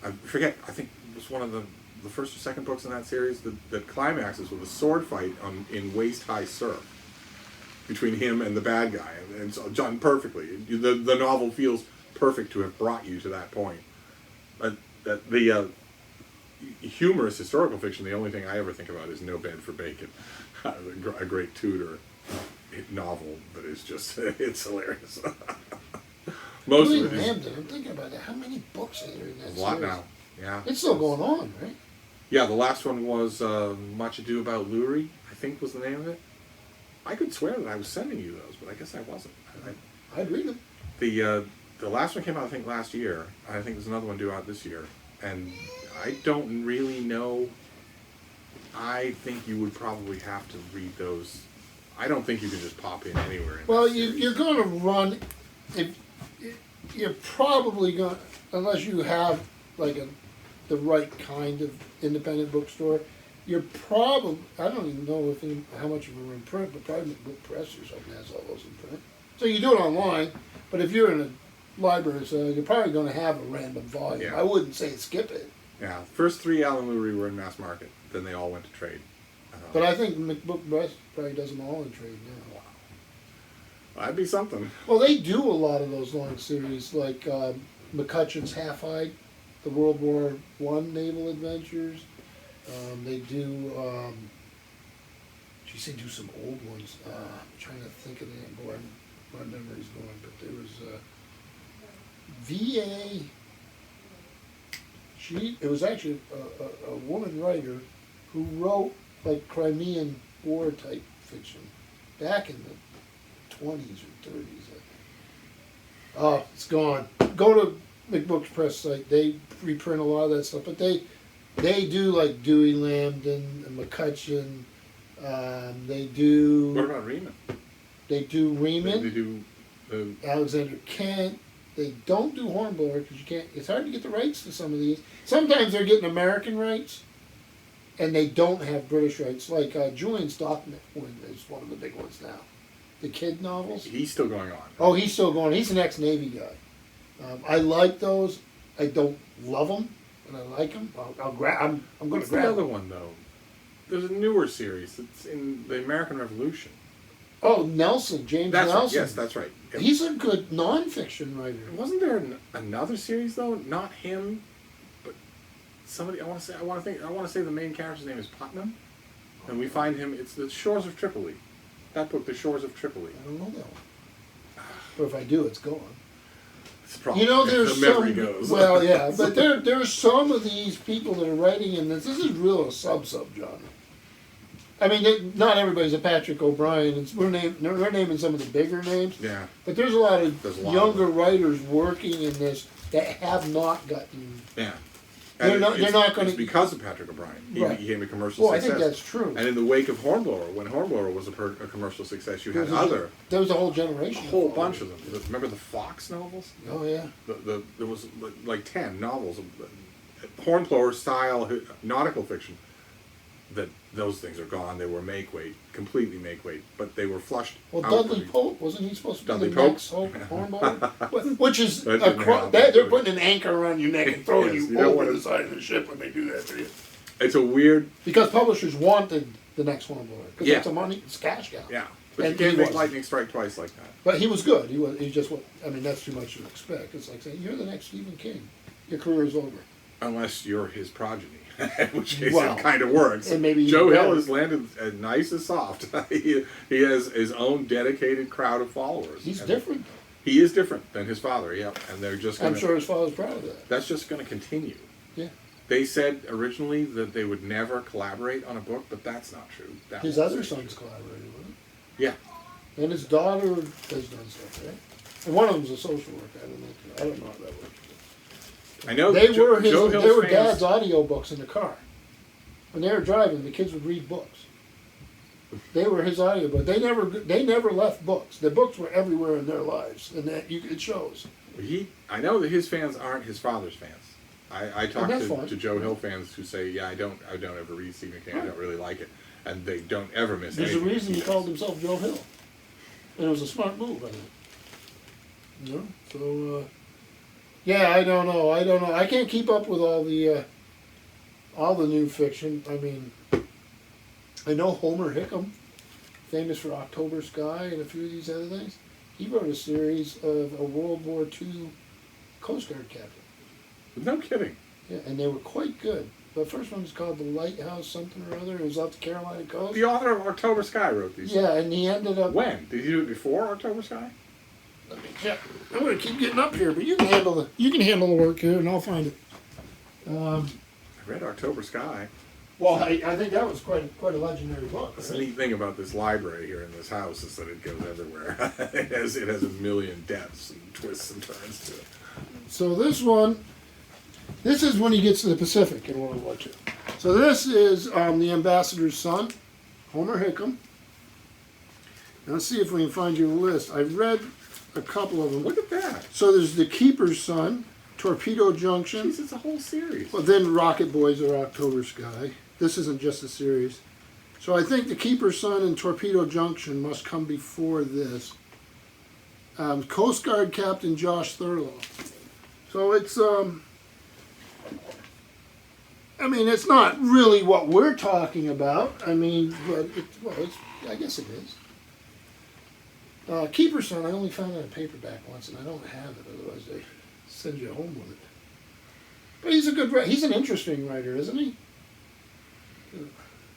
I forget. I think it was one of the first or second books in that series that climaxes with a sword fight in waist-high surf between him and the bad guy, and it's done perfectly. The novel feels perfect to have brought you to that point. But the humorous historical fiction, the only thing I ever think about is No Bed for Bacon. A great Tudor novel that is just, it's hilarious. Most Dewey of it Lambden, I'm thinking about that. How many books are there in that series? A lot now, yeah. It's still going on, right? Yeah, the last one was Much Ado About Lurie, I think was the name of it. I could swear that I was sending you those, but I guess I wasn't. I'd read them. The last one came out, I think, last year. I think there's another one due out this year. And I don't really know. I think you would probably have to read those. I don't think you can just pop in anywhere. Well, you're going to run. You're probably going, unless you have like the right kind of independent bookstore. You're probably. I don't even know how much of them are in print, but probably McBooks Press or something has all those in print. So you do it online, but if you're in a library, so you're probably going to have a random volume. Yeah. I wouldn't say skip it. Yeah, first 3 Alan Lurie were in mass market. Then they all went to trade. But I think McBooks Press probably does them all in trade now. Wow. That'd be something. Well, they do a lot of those long series, like McCutcheon's Half-Eyed, the World War I naval adventures. They do, they do some old ones. I'm trying to think of the name. Boy, my memory's going, but there was VA. It was actually a woman writer who wrote like Crimean War type fiction back in the 20s or 30s. Oh, it's gone. Go to McBooks Press site. They reprint a lot of that stuff, but they do like Dewey Lambden and McCutcheon. They do. What about Riemann? They do Riemann. They do Alexander Kent. They don't do Hornblower because you can't. It's hard to get the rights to some of these. Sometimes they're getting American rights, and they don't have British rights. Like Julian Stockman is one of the big ones now. The kid novels. He's still going on. Oh, he's still going. He's an ex-Navy guy. I like those. I don't love them, but I like them. I'll grab. I'm going to grab. What's the other one though? There's a newer series. It's in the American Revolution. Oh, Nelson, James Nelson. Right. Yes, that's right. Yep. He's a good nonfiction writer. Wasn't there another series though? Not him, but somebody. I want to say the main character's name is Putnam, and we find him. It's the Shores of Tripoli. That book, The Shores of Tripoli. I don't know that one. But if I do, it's gone. It's probably, there's the memory some. Goes. Well, yeah, but there's some of these people that are writing in this. This is real a sub-genre. I mean, not everybody's a Patrick O'Brien. We're naming some of the bigger names. Yeah. But there's a lot of younger writers working in this that have not gotten. Yeah. They're not going to. It's because of Patrick O'Brien. He became a commercial success. I think that's true. And in the wake of Hornblower, when Hornblower was a commercial success, you had there was a whole generation. A whole bunch of them. Remember the Fox novels? Oh, yeah. There was like 10 novels of Hornblower style nautical fiction. Those things are gone. They were completely make weight, but they were flushed. Well, Dudley Pope, wasn't he supposed to be Dudley the Pope? next Hornblower? Which is they're putting an anchor around your neck and throwing you over the side of the ship when they do that to you. It's a weird because publishers wanted the next Hornblower because it's cash cow. Yeah, but you can't make lightning strike twice like that. But he was good. He just. I mean, that's too much to expect. It's like saying you're the next Stephen King. Your career is over. Unless you're his progeny. In which case it kind of works. And maybe Joe Hill has landed as nice as soft. he has his own dedicated crowd of followers. He's different. He is different than his father, yeah. And they're just I'm sure his father's proud of that. That's just going to continue. Yeah. They said originally that they would never collaborate on a book, but that's not true. His other sons collaborated with him. Yeah. And his daughter has done stuff, right? And one of them's a social worker. I don't know how that works. I know they were Dad's audiobooks in the car. When they were driving, the kids would read books. They were his audiobook. They never left books. The books were everywhere in their lives, and it shows. I know that his fans aren't his father's fans. I talk to Joe Hill fans who say, "Yeah, I don't ever read Stephen King. I don't really like it," and they don't ever miss anything. There's a reason he called himself Joe Hill, and it was a smart move, I think. You know, so. Yeah, I don't know. I can't keep up with all the new fiction. I mean, I know Homer Hickam, famous for October Sky and a few of these other things. He wrote a series of a World War II Coast Guard captain. No kidding. Yeah, and they were quite good. The first one was called The Lighthouse something or other. It was off the Carolina coast. The author of October Sky wrote these. Yeah, and he ended up... When? Did he do it before October Sky? Let me check. I'm going to keep getting up here, but you can handle the work here, and I'll find it. I read October Sky. Well, I think that was quite a legendary book. Right? The neat thing about this library here in this house is that it goes everywhere. it has a million depths and twists and turns to it. So this is when he gets to the Pacific in World War II. So this is the ambassador's son, Homer Hickam. Now let's see if we can find you a list. I've read a couple of them. Look at that. So there's The Keeper's Son, Torpedo Junction. Jeez, it's a whole series. Well, then Rocket Boys or October Sky. This isn't just a series. So I think The Keeper's Son and Torpedo Junction must come before this. Coast Guard Captain Josh Thurlow. So it's, I mean, it's not really what we're talking about. I mean, but I guess it is. Keeper's Son, I only found it in paperback once, and I don't have it. Otherwise, they send you home with it. But he's a good writer. He's an interesting writer, isn't he?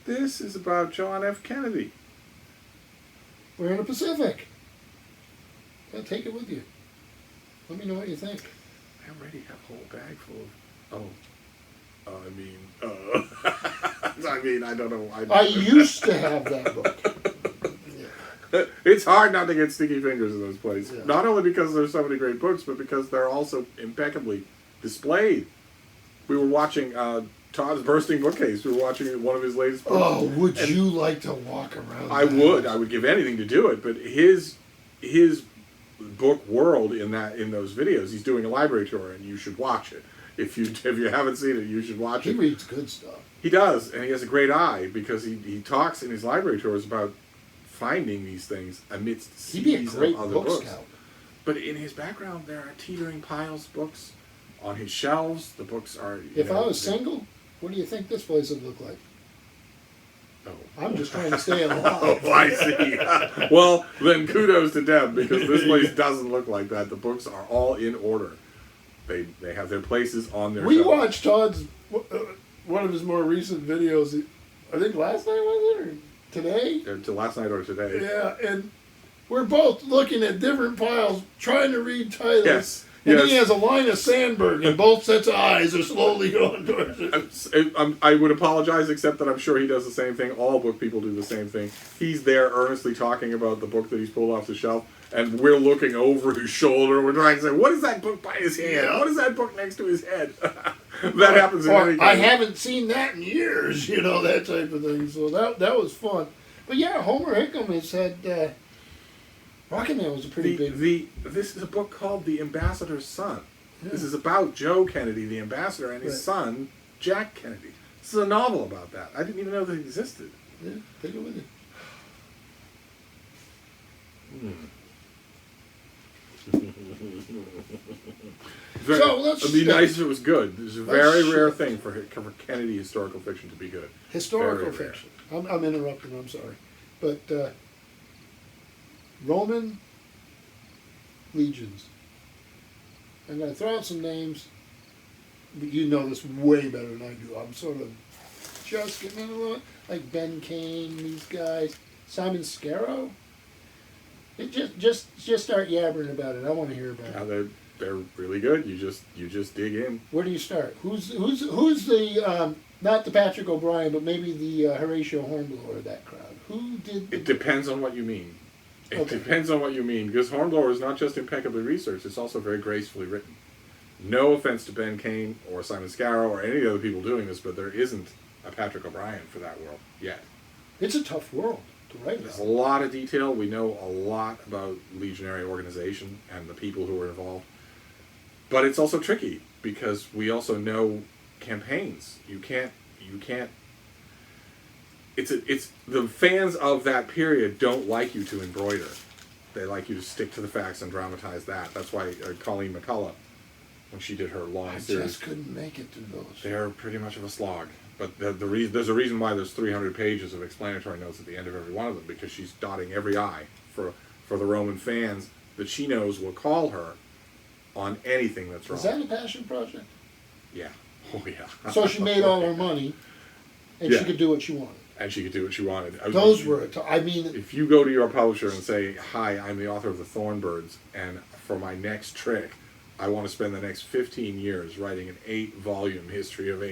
This is about John F. Kennedy. We're in the Pacific. Yeah, take it with you. Let me know what you think. I already have a whole bag full of... I mean, I don't know. I used to have that book. It's hard not to get sticky fingers in those places. Yeah. Not only because there's so many great books, but because they're also impeccably displayed. We were watching Todd's Bursting Bookcase. We were watching one of his latest books. Oh, would you like to walk around? I would. I would give anything to do it. But his book world in those videos, he's doing a library tour, and you should watch it. If you haven't seen it, you should watch it. He reads good stuff. He does, and he has a great eye because he talks in his library tours about finding these things amidst seas of other books. Scout. But in his background, there are teetering piles of books on his shelves. The books are. If I was single, what do you think this place would look like? I'm just trying to stay alive. Oh, I see. Well, then kudos to Deb, because this place doesn't look like that. The books are all in order. They have their places on their We shelves. watched Todd's, one of his more recent videos, I think last night was it, or today? To last night or today. Yeah, and we're both looking at different piles, trying to read titles. Yes. And he has a line of Sandberg, and both sets of eyes are slowly going towards it. I would apologize, except that I'm sure he does the same thing. All book people do the same thing. He's there earnestly talking about the book that he's pulled off the shelf, and we're looking over his shoulder. We're trying to say, what is that book by his hand? Yeah. What is that book next to his head? That happens in any case. I haven't seen that in years, that type of thing. So that was fun. But yeah, Homer Hickam has had... Rocket Man was a pretty big... This is a book called The Ambassador's Son. Yeah. This is about Joe Kennedy, the ambassador, and his son, Jack Kennedy. This is a novel about that. I didn't even know that it existed. Yeah, take it with you. So it'd be nice if it was good. It's a very rare thing for Kennedy historical fiction to be good. Historical fiction. I'm interrupting, I'm sorry. But Roman legions. I'm going to throw out some names, but you know this way better than I do. I'm sort of just getting into a little, like Ben Kane, these guys. Simon Scarrow. Just start yabbering about it. I want to hear about it. They're really good. You just dig in. Where do you start? Who's the not the Patrick O'Brien, but maybe the Horatio Hornblower of that crowd? Who did? It depends on what you mean. It depends on what you mean, because Hornblower is not just impeccably researched; it's also very gracefully written. No offense to Ben Kane or Simon Scarrow or any of the other people doing this, but there isn't a Patrick O'Brien for that world yet. It's a tough world to write. There's a lot of detail. We know a lot about legionary organization and the people who were involved. But it's also tricky because we also know campaigns. You can't. It's the fans of that period don't like you to embroider. They like you to stick to the facts and dramatize that. That's why Colleen McCullough, when she did her long series, I just couldn't make it through those. They're pretty much of a slog. But there's a reason why there's 300 pages of explanatory notes at the end of every one of them, because she's dotting every I for the Roman fans that she knows will call her on anything that's wrong. Is that a passion project? Yeah. Oh, yeah. So she made all her money, and she could do what she wanted. And she could do what she wanted. Those were, I mean... If you go to your publisher and say, hi, I'm the author of The Thornbirds, and for my next trick, I want to spend the next 15 years writing an 8-volume history of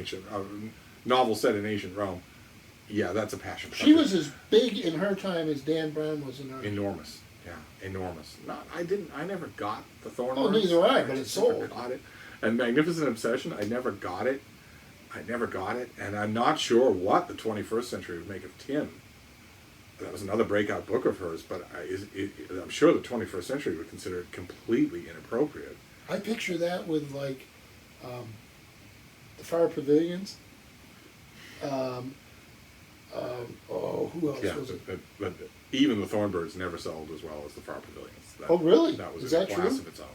novel set in ancient Rome, yeah, that's a passion project. She was as big in her time as Dan Brown was in her. Enormous. Yeah, enormous. I never got The Thornbirds. Oh, neither I, but it sold. Never got it. And Magnificent Obsession, I never got it. And I'm not sure what the 21st century would make of Tim. That was another breakout book of hers, but I'm sure the 21st century would consider it completely inappropriate. I picture that with, like, the Fire Pavilions. Who else was it? But even the Thornbirds never sold as well as the Fire Pavilions. Oh, really? That was Is a that class true? of its own.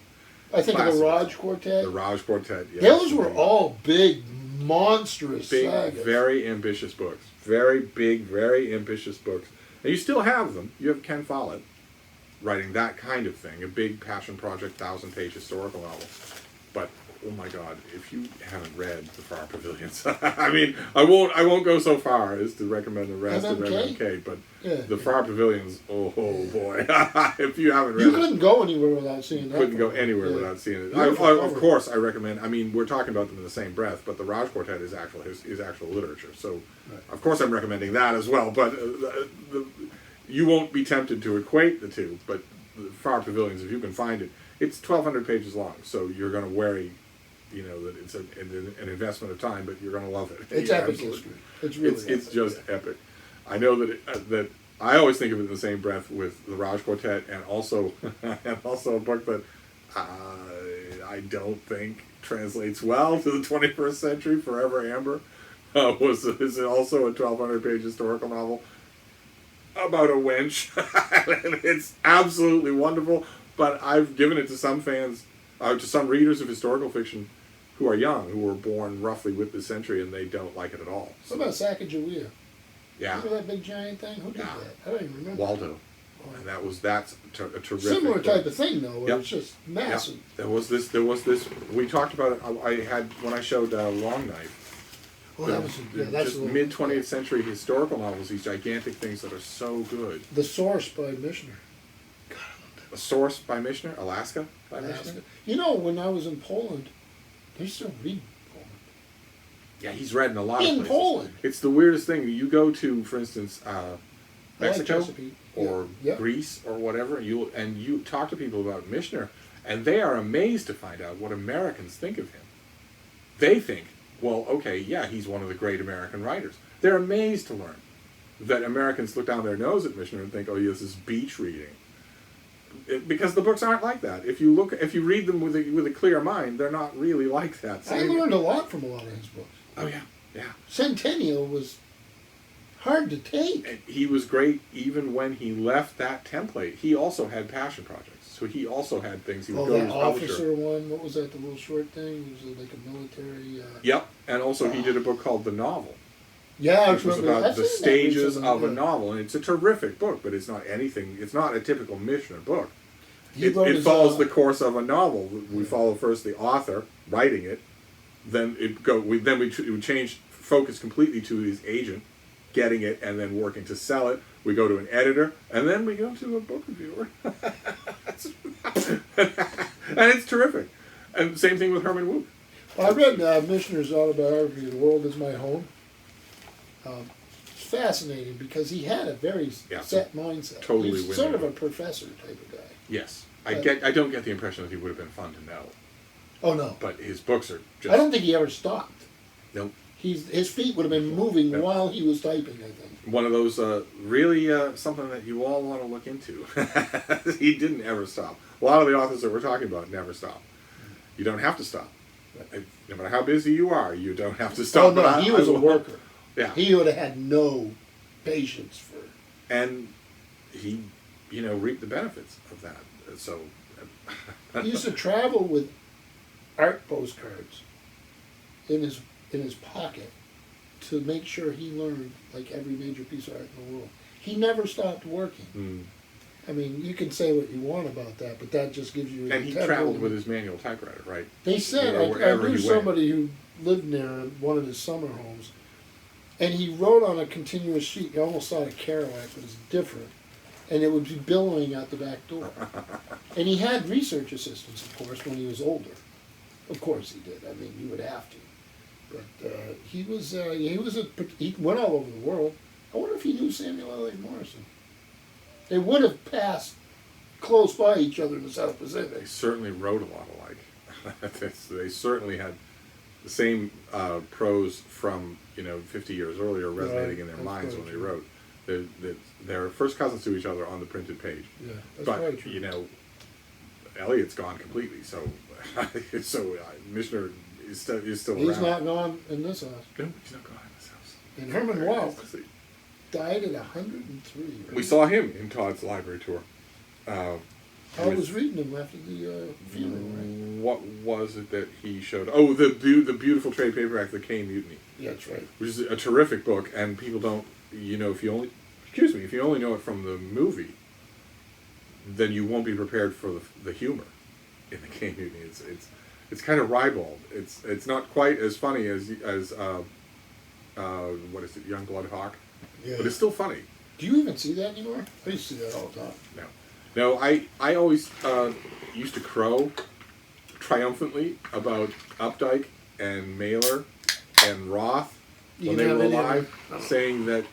I think of the Raj Quartet. The Raj Quartet, yes. Those were all big, monstrous sagas. Very ambitious books. Very big, very ambitious books. And you still have them. You have Ken Follett writing that kind of thing, a big passion project, 1,000-page historical novel. But oh my God, if you haven't read The Far Pavilions, I mean, I won't go so far as to recommend the rest of MMK, but The Far Pavilions, oh boy, if you haven't read it. You couldn't go anywhere without seeing that. Couldn't go anywhere without seeing it. Of course, I recommend, I mean, we're talking about them in the same breath, but the Raj Quartet is actual literature, so of course I'm recommending that as well, but you won't be tempted to equate the two, but The Far Pavilions, if you can find it, it's 1,200 pages long, so you're going to worry, that it's an investment of time, but you're going to love it. It's epic history. It's really it's just epic. I know that I always think of it in the same breath with the Raj Quartet, and also a book that I don't think translates well to the 21st century. Forever Amber is also a 1,200-page historical novel about a wench. And it's absolutely wonderful. But I've given it to some fans, to some readers of historical fiction who are young, who were born roughly with this century, and they don't like it at all. So. What about Sacagawea? Yeah. Remember that big giant thing? Who did that? I don't even remember. Waldo. And that's a terrific. Similar book. type of thing, though, where it's just massive. Yep. There was this. We talked about it. I had when I showed Long Knife. Oh, that's just mid 20th century historical novels. These gigantic things that are so good. The Source by Michener. God, I love that. The Source by Michener, Alaska by Michener. You know, when I was in Poland, they still read Poland. Yeah, he's read in a lot of places. In Poland. It's the weirdest thing. You go to, for instance, Mexico or Greece or whatever, and you talk to people about Michener, and they are amazed to find out what Americans think of him. They think, well, okay, yeah, he's one of the great American writers. They're amazed to learn that Americans look down their nose at Michener and think, oh, yes, this is beach reading. Because the books aren't like that. If you read them with a clear mind, they're not really like that. So I learned a lot from a lot of his books. Oh yeah, yeah. Centennial was hard to take. And he was great even when he left that template. He also had passion projects. So he also had things he would go to his publisher. Officer one, what was that, the little short thing? It was like a military... Yep, and also he did a book called The Novel. Yeah, which was about the stages of a novel. And it's a terrific book, but it's not anything, it's not a typical Michener book. It follows the course of a novel. We follow first the author writing it, then we would change focus completely to his agent getting it and then working to sell it. We go to an editor, and then we go to a book reviewer. And it's terrific. And same thing with Herman Wouk. Well, I read Michener's autobiography, The World Is My Home. It's fascinating because he had a very set mindset. Totally He's sort of a professor type of guy. Yes. I don't get the impression that he would have been fun to know. Oh, no. But his books are just... I don't think he ever stopped. Nope. His feet would have been moving while he was typing, I think. One of those, really something that you all want to look into. He didn't ever stop. A lot of the authors that we're talking about never stop. You don't have to stop. No matter how busy you are, you don't have to stop. Oh, no, he was a worker. Yeah. He would have had no patience for... And he, reaped the benefits of that. So... He used to travel with art postcards in his pocket to make sure he learned like every major piece of art in the world. He never stopped working. Mm. I mean, you can say what you want about that, but that just gives you... And he traveled with his manual typewriter, right? They said, I knew somebody who lived near one of his summer homes, and he wrote on a continuous sheet. You almost thought of Kerouac, but it's different. And it would be billowing out the back door. And he had research assistants, of course, when he was older. Of course he did. I mean, you would have to. But he went all over the world. I wonder if he knew Samuel L.A. Morrison. They would have passed close by each other in the South Pacific. They certainly wrote a lot alike. They certainly had the same prose from 50 years earlier resonating in their minds when they wrote. They're first cousins to each other on the printed page. Yeah, that's right. But Eliot's gone completely. So Michener is still around. He's not gone in this house. No, he's not gone in this house. And Herman Wouk died at 103. Right? We saw him in Todd's library tour. I was reading him after the funeral, right? What was it that he showed? Oh, the beautiful trade paperback, The Cane Mutiny. Yeah, that's right. Which is a terrific book, and people don't, if you only know it from the movie, then you won't be prepared for the humor in The Cane Mutiny. It's kind of ribald. It's not quite as funny as what is it, Youngblood Hawk? Yeah. But it's still funny. Do you even see that anymore? I used to see that all the time. No, I always used to crow triumphantly about Updike and Mailer and Roth when they were alive, saying that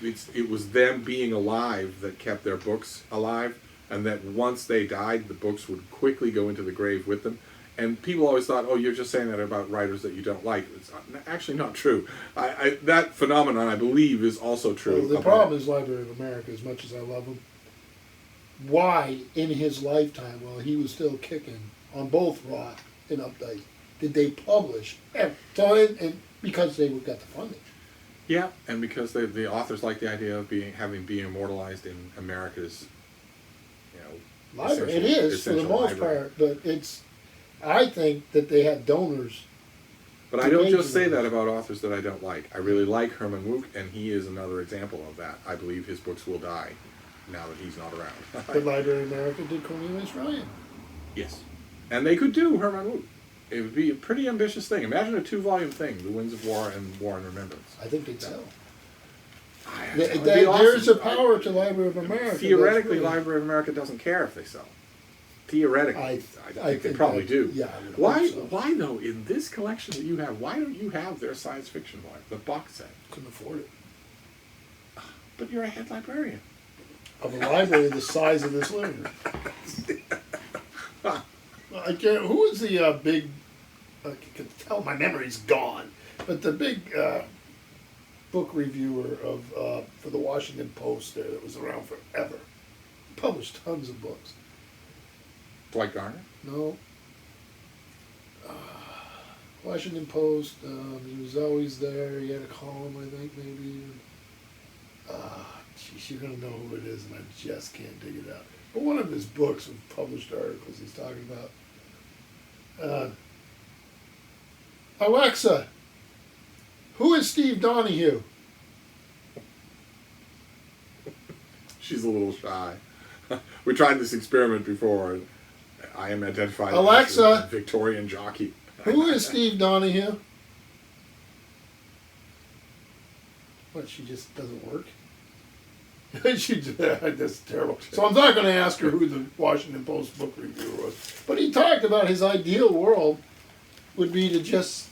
it was them being alive that kept their books alive, and that once they died, the books would quickly go into the grave with them. And people always thought, oh, you're just saying that about writers that you don't like. It's actually not true. That phenomenon, I believe, is also true. Well, the problem is Library of America, as much as I love them. Why, in his lifetime, while he was still kicking on both Roth and Updike, did they publish? And because they got the funding. Yeah, and because the authors like the idea of being immortalized in America's, library. It is for the most part, but I think that they had donors But I don't just say that about authors that I don't like. I really like Herman Wouk, and he is another example of that. I believe his books will die now that he's not around. The Library of America did Cornelius Ryan. Yes. And they could do Herman Wouk. It would be a pretty ambitious thing. Imagine a 2-volume thing, The Winds of War and War and Remembrance. I think they'd sell. There's awesome. A power to Library of America. Theoretically, Library of America doesn't care if they sell. Theoretically, I think they probably do. Yeah. Why? So. Why though? In this collection that you have, why don't you have their science fiction volume, the box set? Couldn't afford it. But you're a head librarian of a library the size of this living room. I can't. Who was the big? I can tell my memory's gone. But the big book reviewer of for the Washington Post there that was around forever, published tons of books. Dwight Garner? No. Washington Post. He was always there. He had a column, I think, maybe. Geez, you're gonna know who it is, and I just can't dig it out. But one of his books with published articles, he's talking about. Alexa, who is Steve Donahue? She's a little shy. We tried this experiment before. I am identified Alexa, as a Victorian jockey. Who is Steve Donahue? What, she just doesn't work? That's terrible. So I'm not going to ask her who the Washington Post book reviewer was. But he talked about his ideal world would be to just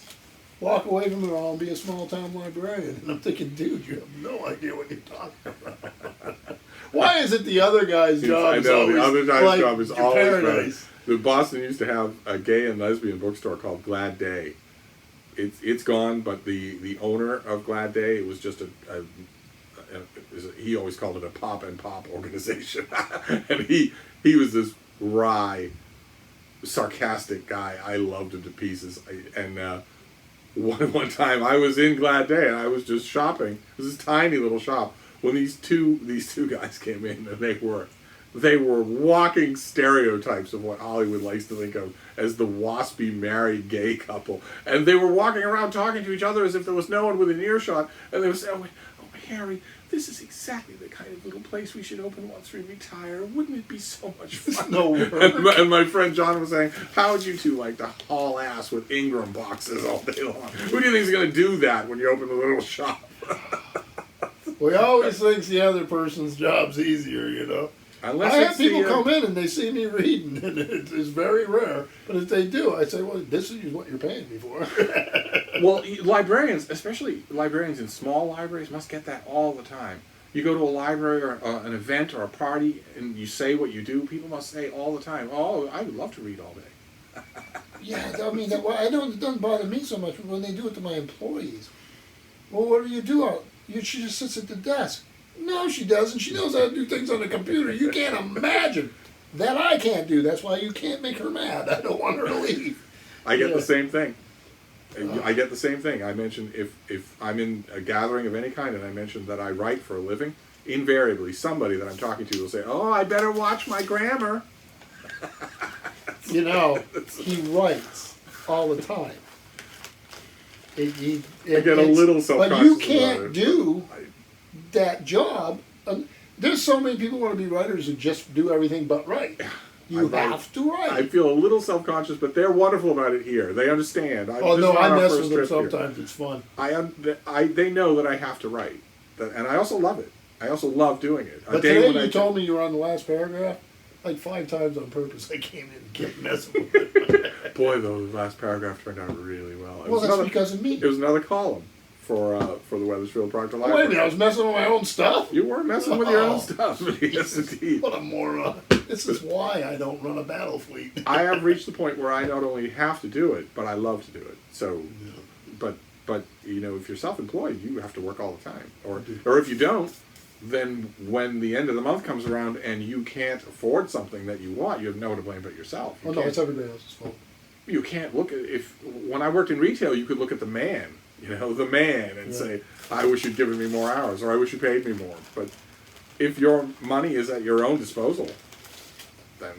walk away from it all and be a small-town librarian. And I'm thinking, dude, you have no idea what you're talking about. Why is it the other guy's job is always the other guy's like job is always paradise? better. The Boston used to have a gay and lesbian bookstore called Glad Day. It's gone, but the owner of Glad Day, it was just he always called it a pop and pop organization. And he was this wry, sarcastic guy. I loved him to pieces. One time I was in Glad Day and I was just shopping. It was this tiny little shop when these two guys came in, and they were walking stereotypes of what Hollywood likes to think of as the waspy married gay couple. And they were walking around talking to each other as if there was no one within earshot. And they were saying, "Oh, Harry, this is exactly the kind of little place we should open once we retire. Wouldn't it be so much fun?" No work. And my friend John was saying, "How would you two like to haul ass with Ingram boxes all day long? Who do you think is going to do that when you open the little shop?" We always think the other person's job's easier, you know. Unless I have people come in and they see me reading, and it is very rare. But if they do, I say, "Well, this is what you're paying me for." Well, librarians, especially librarians in small libraries, must get that all the time. You go to a library or an event or a party, and you say what you do. People must say all the time, "Oh, I would love to read all day." Yeah, I mean, it doesn't bother me so much when they do it to my employees. Well, what do you do? She just sits at the desk. No, she doesn't. She knows how to do things on the computer. You can't imagine that I can't do. That's why you can't make her mad. I don't want her to leave. I get the same thing. I get the same thing. I mentioned if I'm in a gathering of any kind and I mention that I write for a living, invariably somebody that I'm talking to will say, "Oh, I better watch my grammar." You know, he writes all the time. I get a little self-conscious. But you can't do that job. There's so many people who want to be writers who just do everything but write. You have to write. I feel a little self-conscious, but they're wonderful about it here. They understand. I mess with them sometimes. It's fun. They know that I have to write, and I also love it. I also love doing it. But today you told me you were on the last paragraph. Like 5 times on purpose, I came in and kept messing with it. Boy, though, the last paragraph turned out really well. Well, that's because of me. It was another column for the Weathersfield Proctor Library. Wait a minute, I was messing with my own stuff? You were messing with your own stuff. Yes, indeed. What a moron. This is why I don't run a battle fleet. I have reached the point where I not only have to do it, but I love to do it. So, but you know, if you're self-employed, you have to work all the time. Or if you don't, then when the end of the month comes around and you can't afford something that you want, you have no one to blame but yourself. No, it's everybody else's fault. You can't look at when I worked in retail, you could look at the man, and say, "I wish you'd given me more hours," or "I wish you paid me more." But if your money is at your own disposal, then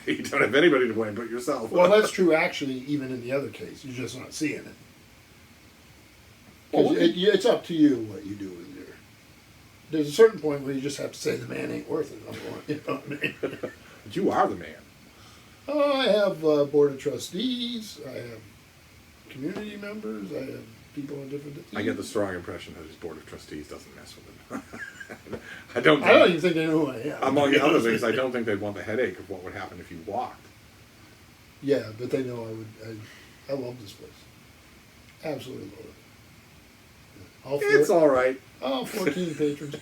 you don't have anybody to blame but yourself. Well, that's true actually even in the other case. You're just not seeing it. Well, it's up to you what you do with your... There's a certain point where you just have to say the man ain't worth it. You know what I mean? But you are the man. I have board of trustees. I have community members. I have people on different teams. I get the strong impression that his board of trustees doesn't mess with him. I don't even think they know who I am. Among the other things, I don't think they'd want the headache of what would happen if you walked. Yeah, but they know I would. I love this place. Absolutely love it. It's all right. 14 patrons.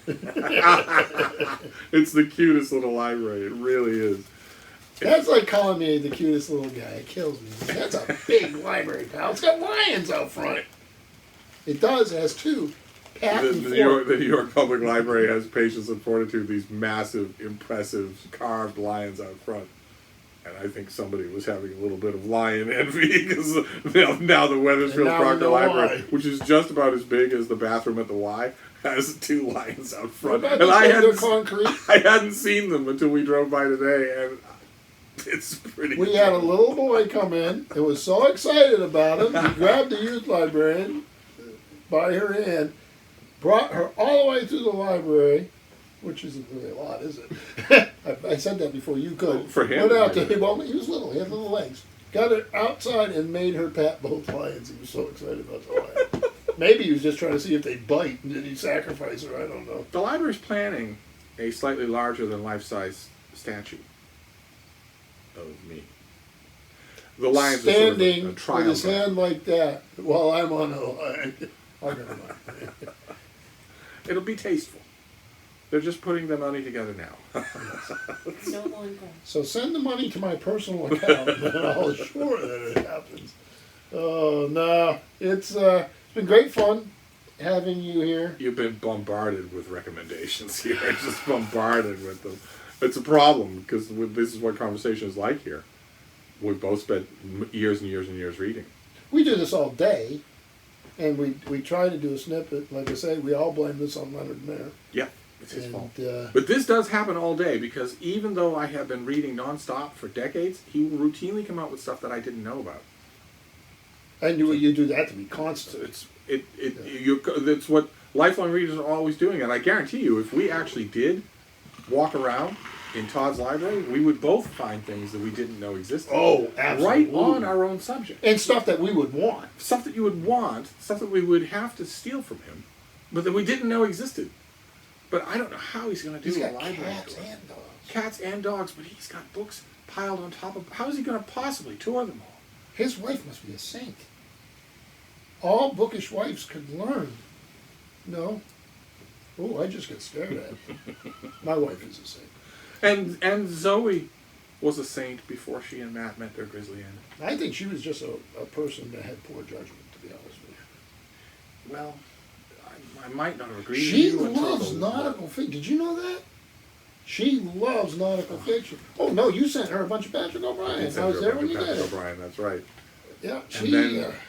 It's the cutest little library. It really is. That's like calling me the cutest little guy. It kills me. That's a big library, pal. It's got lions out front. It does. It has two. The New York Public Library has patience and fortitude. These massive, impressive, carved lions out front. And I think somebody was having a little bit of lion envy because now the Weathersfield Proctor Library, which is just about as big as the bathroom at the Y, has two lions out front. And I hadn't seen them until we drove by today, and it's pretty. We had a little boy come in and was so excited about him. He grabbed the youth librarian by her hand, brought her all the way through the library. Which isn't really a lot, is it? I said that before you could. For him. Went out to him. Well, he was little. He had little legs. Got her outside and made her pat both lions. He was so excited about the lion. Maybe he was just trying to see if they'd bite. And did he sacrifice her? I don't know. The library's planning a slightly larger than life-size statue of me. The lion's standing sort of a trial with his hand like that while I'm on a line. Oh, never mind. It'll be tasteful. They're just putting the money together now. No longer. So send the money to my personal account, and I'll assure that it happens. Oh no, it's been great fun having you here. You've been bombarded with recommendations here. Just bombarded with them. It's a problem because this is what conversation is like here. We've both spent years and years and years reading. We do this all day, and we try to do a snippet. Like I say, we all blame this on Leonard Mayer. Yeah. It's his fault. But this does happen all day because even though I have been reading nonstop for decades, he will routinely come out with stuff that I didn't know about. And you do that to be constant. It's what lifelong readers are always doing. And I guarantee you, if we actually did walk around in Todd's library, we would both find things that we didn't know existed. Oh, absolutely. Right on our own subject. And stuff that we would want. Stuff that you would want, stuff that we would have to steal from him, but that we didn't know existed. But I don't know how he's going to do a library. Cats and dogs. Cats and dogs, but he's got books piled on top of... How is he going to possibly tour them all? His wife must be a saint. All bookish wives could learn. No? Oh, I just get stared at. My wife is a saint. And Zoe was a saint before she and Matt met their grisly end. I think she was just a person that had poor judgment, to be honest with you. Well... I might not agree with you. She loves nautical fiction. Did you know that? She loves nautical fiction. Oh, no, you sent her a bunch of Patrick O'Brien. I was there when you did it. O'Brien, that's right. Yeah,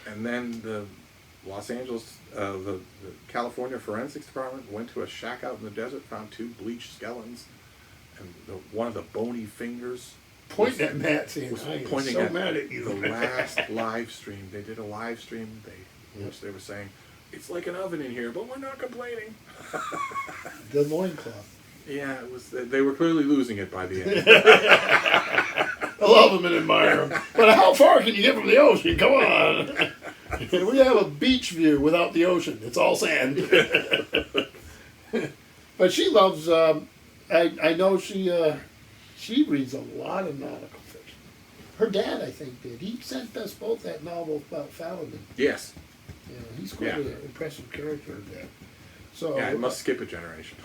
and then the Los Angeles, the California Forensics Department went to a shack out in the desert, found 2 bleached skeletons, and one of the bony fingers pointing at Matt, saying, pointing so at mad at you. The last live stream. They did a live stream in which they were saying, it's like an oven in here, but we're not complaining. The loincloth. Yeah, it was. They were clearly losing it by the end. I love them and admire them. But how far can you get from the ocean? Come on. We have a beach view without the ocean. It's all sand. But she loves, I know she reads a lot of nautical fiction. Her dad, I think, did. He sent us both that novel about Fallon. Yes. Yeah, he's quite an impressive character, Dad. So yeah, it must skip a generation.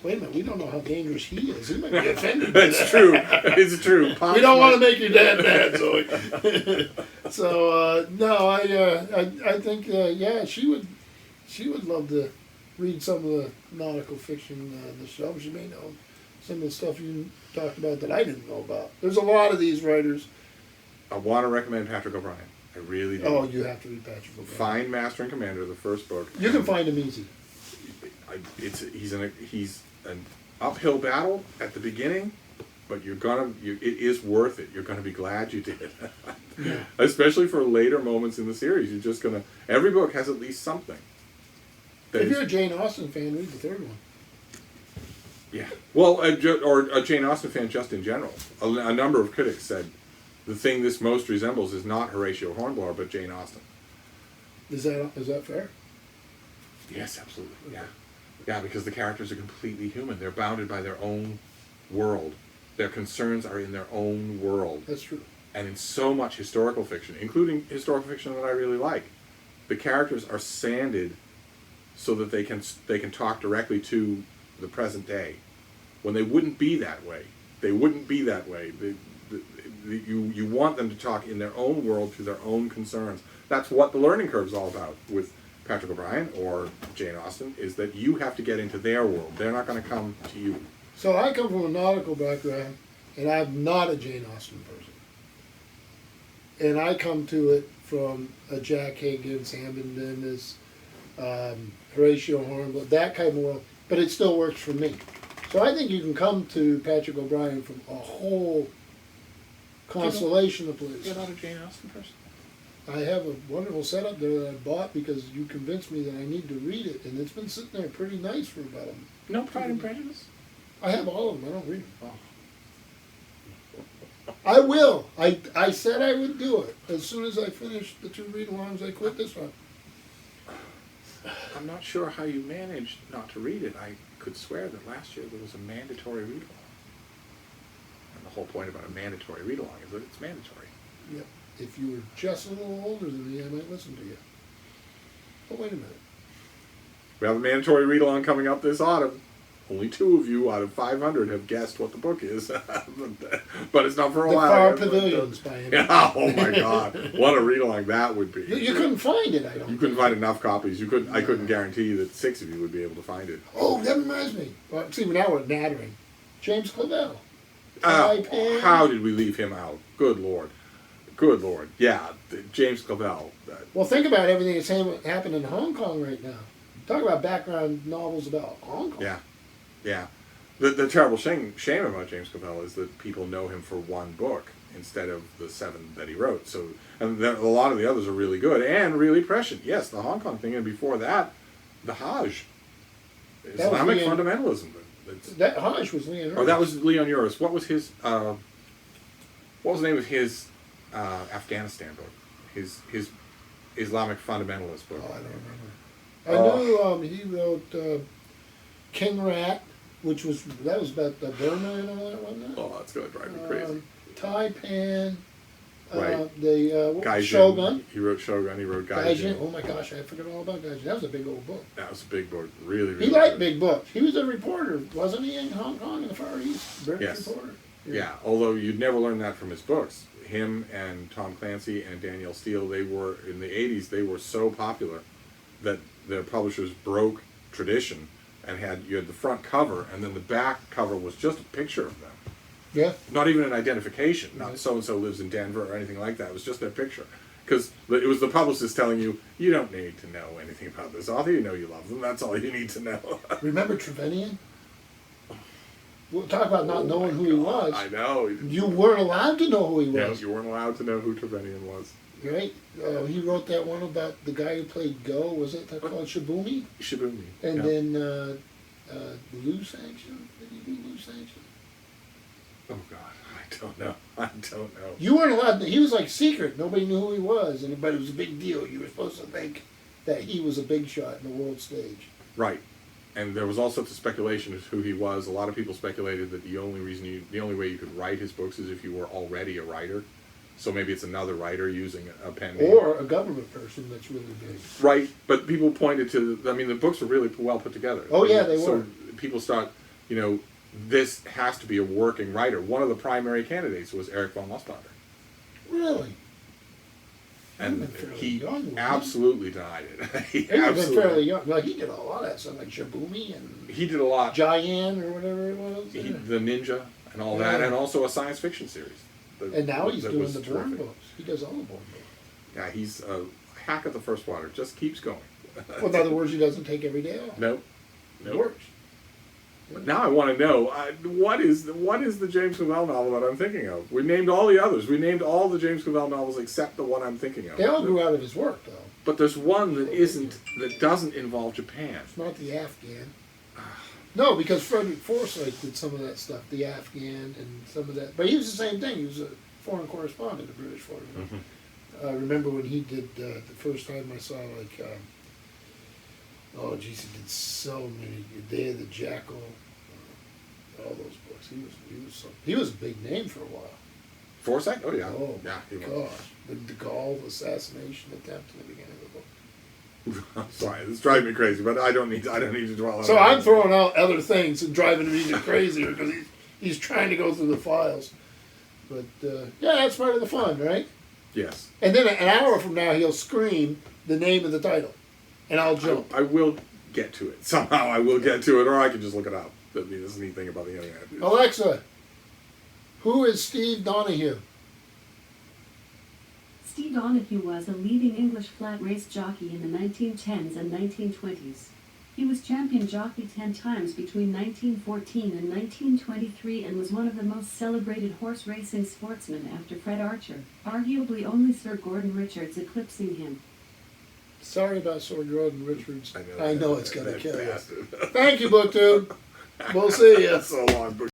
Wait a minute, we don't know how dangerous he is. He might be offended. That's true. It's true. Pops we don't want to make your dad mad, Zoe. So no, I think she would love to read some of the nautical fiction on the show. She may know some of the stuff you talked about that I didn't know about. There's a lot of these writers. I want to recommend Patrick O'Brien. I really do. Oh, you have to read Patrick O'Brien. Find Master and Commander, the first book. You can find him easy. He's an uphill battle at the beginning, but it is worth it. You're gonna be glad you did. Yeah. Especially for later moments in the series. You're just gonna. Every book has at least something. If you're a Jane Austen fan, read the third one. Yeah. Well, or a Jane Austen fan just in general. A number of critics said the thing this most resembles is not Horatio Hornblower, but Jane Austen. Is that fair? Yes, absolutely. Yeah. Yeah, because the characters are completely human. They're bounded by their own world. Their concerns are in their own world. That's true. And in so much historical fiction, including historical fiction that I really like, the characters are sanded so that they can talk directly to the present day, when they wouldn't be that way. They wouldn't be that way. You want them to talk in their own world through their own concerns. That's what the learning curve is all about with Patrick O'Brian or Jane Austen, is that you have to get into their world. They're not going to come to you. So I come from a nautical background, and I'm not a Jane Austen person. And I come to it from a Jack Hagan, Sam Mendes, Horatio Hornblower, that kind of world, but it still works for me. So I think you can come to Patrick O'Brian from a whole constellation of places. You're not a Jane Austen person? I have a wonderful setup there that I bought because you convinced me that I need to read it, and it's been sitting there pretty nice for about a month. No Pride and Prejudice? I have all of them. I don't read them. Oh. I will. I said I would do it. As soon as I finish the 2 read-alongs, I quit this one. I'm not sure how you managed not to read it. I could swear that last year there was a mandatory read-along. And the whole point about a mandatory read-along is that it's mandatory. Yep. If you were just a little older than me, I might listen to you. But wait a minute. We have a mandatory read-along coming up this autumn. Only 2 of you out of 500 have guessed what the book is. But it's not for a The while. Far Pavilions by him. Yeah, oh my God. What a read-along that would be. You couldn't find it, I don't You couldn't find enough copies. I couldn't guarantee that 6 of you would be able to find it. Oh, that reminds me. Well, see, now we're nattering. James Clavell. How did we leave him out? Good Lord. Good Lord. Yeah, James Clavell. Well, think about everything that's happened in Hong Kong right now. Talk about background novels about Hong Kong. Yeah. Yeah. The terrible shame about James Clavell is that people know him for one book instead of the 7 that he wrote. So, and a lot of the others are really good and really prescient. Yes, the Hong Kong thing, and before that, the Hajj. Islamic fundamentalism. That Hajj was Leon Uris. Oh, that was Leon Uris. What was his? What was the name of his Afghanistan book? His Islamic fundamentalist book. Oh, I don't remember. I knew he wrote King Rat, which was about the Burma and all that, wasn't it? Oh, that's going to drive me crazy. Taipan. Right. The Shogun. He wrote Shogun. He wrote Gaijin. Oh my gosh, I forgot all about Gaijin. That was a big old book. That was a big book. Really, really He liked good. big books. He was a reporter, wasn't he, in Hong Kong in the Far East? British reporter. Yeah, although you'd never learn that from his books. Him and Tom Clancy and Danielle Steele, they were, in the 80s, they were so popular that their publishers broke tradition and you had the front cover, and then the back cover was just a picture of them. Yeah. Not even an identification. Not Right. so-and-so lives in Denver or anything like that. It was just their picture. Because it was the publicist telling you, you don't need to know anything about this author. You know you love them. That's all you need to know. Remember Trevanian? We'll talk about not knowing who he was. I know. You weren't allowed to know who he Yeah, was. you weren't allowed to know who Trevanian was. Right? He wrote that one about the guy who played Go. Was it called Shibumi? Shibumi. And yeah. then Loose Action? Did he do Loose Action? Oh, God. I don't know. I don't know. You weren't allowed to. He was like secret. Nobody knew who he was. But it was a big deal. You were supposed to think that he was a big shot in the world stage. Right. And there was all sorts of speculation as to who he was. A lot of people speculated that the only way you could write his books is if you were already a writer. So maybe it's another writer using a pen name. Or a government person that's really big. Right, but people pointed to, the books were really well put together. Oh, yeah, they were. So people thought, this has to be a working writer. One of the primary candidates was Eric von Lustbader. Really? And he young, absolutely denied it. He was fairly young. Well, he did a lot of that stuff, like Shibumi and He did a lot. Giant or whatever it was. The Ninja and all that, and also a science fiction series. And now he's doing the Bourne terrific. books. He does all the Bourne books. Yeah, he's a hack at the first water. Just keeps going. Well, in other words, he doesn't take every day off. Nope. It works. But now I want to know what is the James Clavell novel that I'm thinking of? We named all the others. We named all the James Clavell novels except the one I'm thinking of. They all grew out of his work, though. But there's one that doesn't involve Japan. It's not the Afghan. No, because Frederick Forsyth did some of that stuff, the Afghan and some of that. But he was the same thing. He was a foreign correspondent, a British foreign. Mm-hmm. I remember when he did the first time I saw like, oh geez, he did so many. Day of the Jackal, all those books. He was a big name for a while. Forsyth? Oh yeah. Oh yeah, he gosh, was. the de Gaulle assassination attempt in the beginning of the book. I'm sorry, this drives me crazy, but I don't need to dwell on. So I'm throwing out other things and driving him even crazier because he's trying to go through the files. But yeah, that's part of the fun, right? Yes. And then an hour from now, he'll scream the name of the title, and I'll jump. I will get to it somehow. I will get to it, or I can just look it up. That'd be the neat thing about the internet. Alexa, who is Steve Donahue? Steve Donahue was a leading English flat race jockey in the 1910s and 1920s. He was champion jockey 10 times between 1914 and 1923 and was one of the most celebrated horse racing sportsmen after Fred Archer, arguably only Sir Gordon Richards eclipsing him. Sorry about Sir Gordon Richards. I know it's going to kill you. bastard. Thank you, BookTube. We'll see you. So long,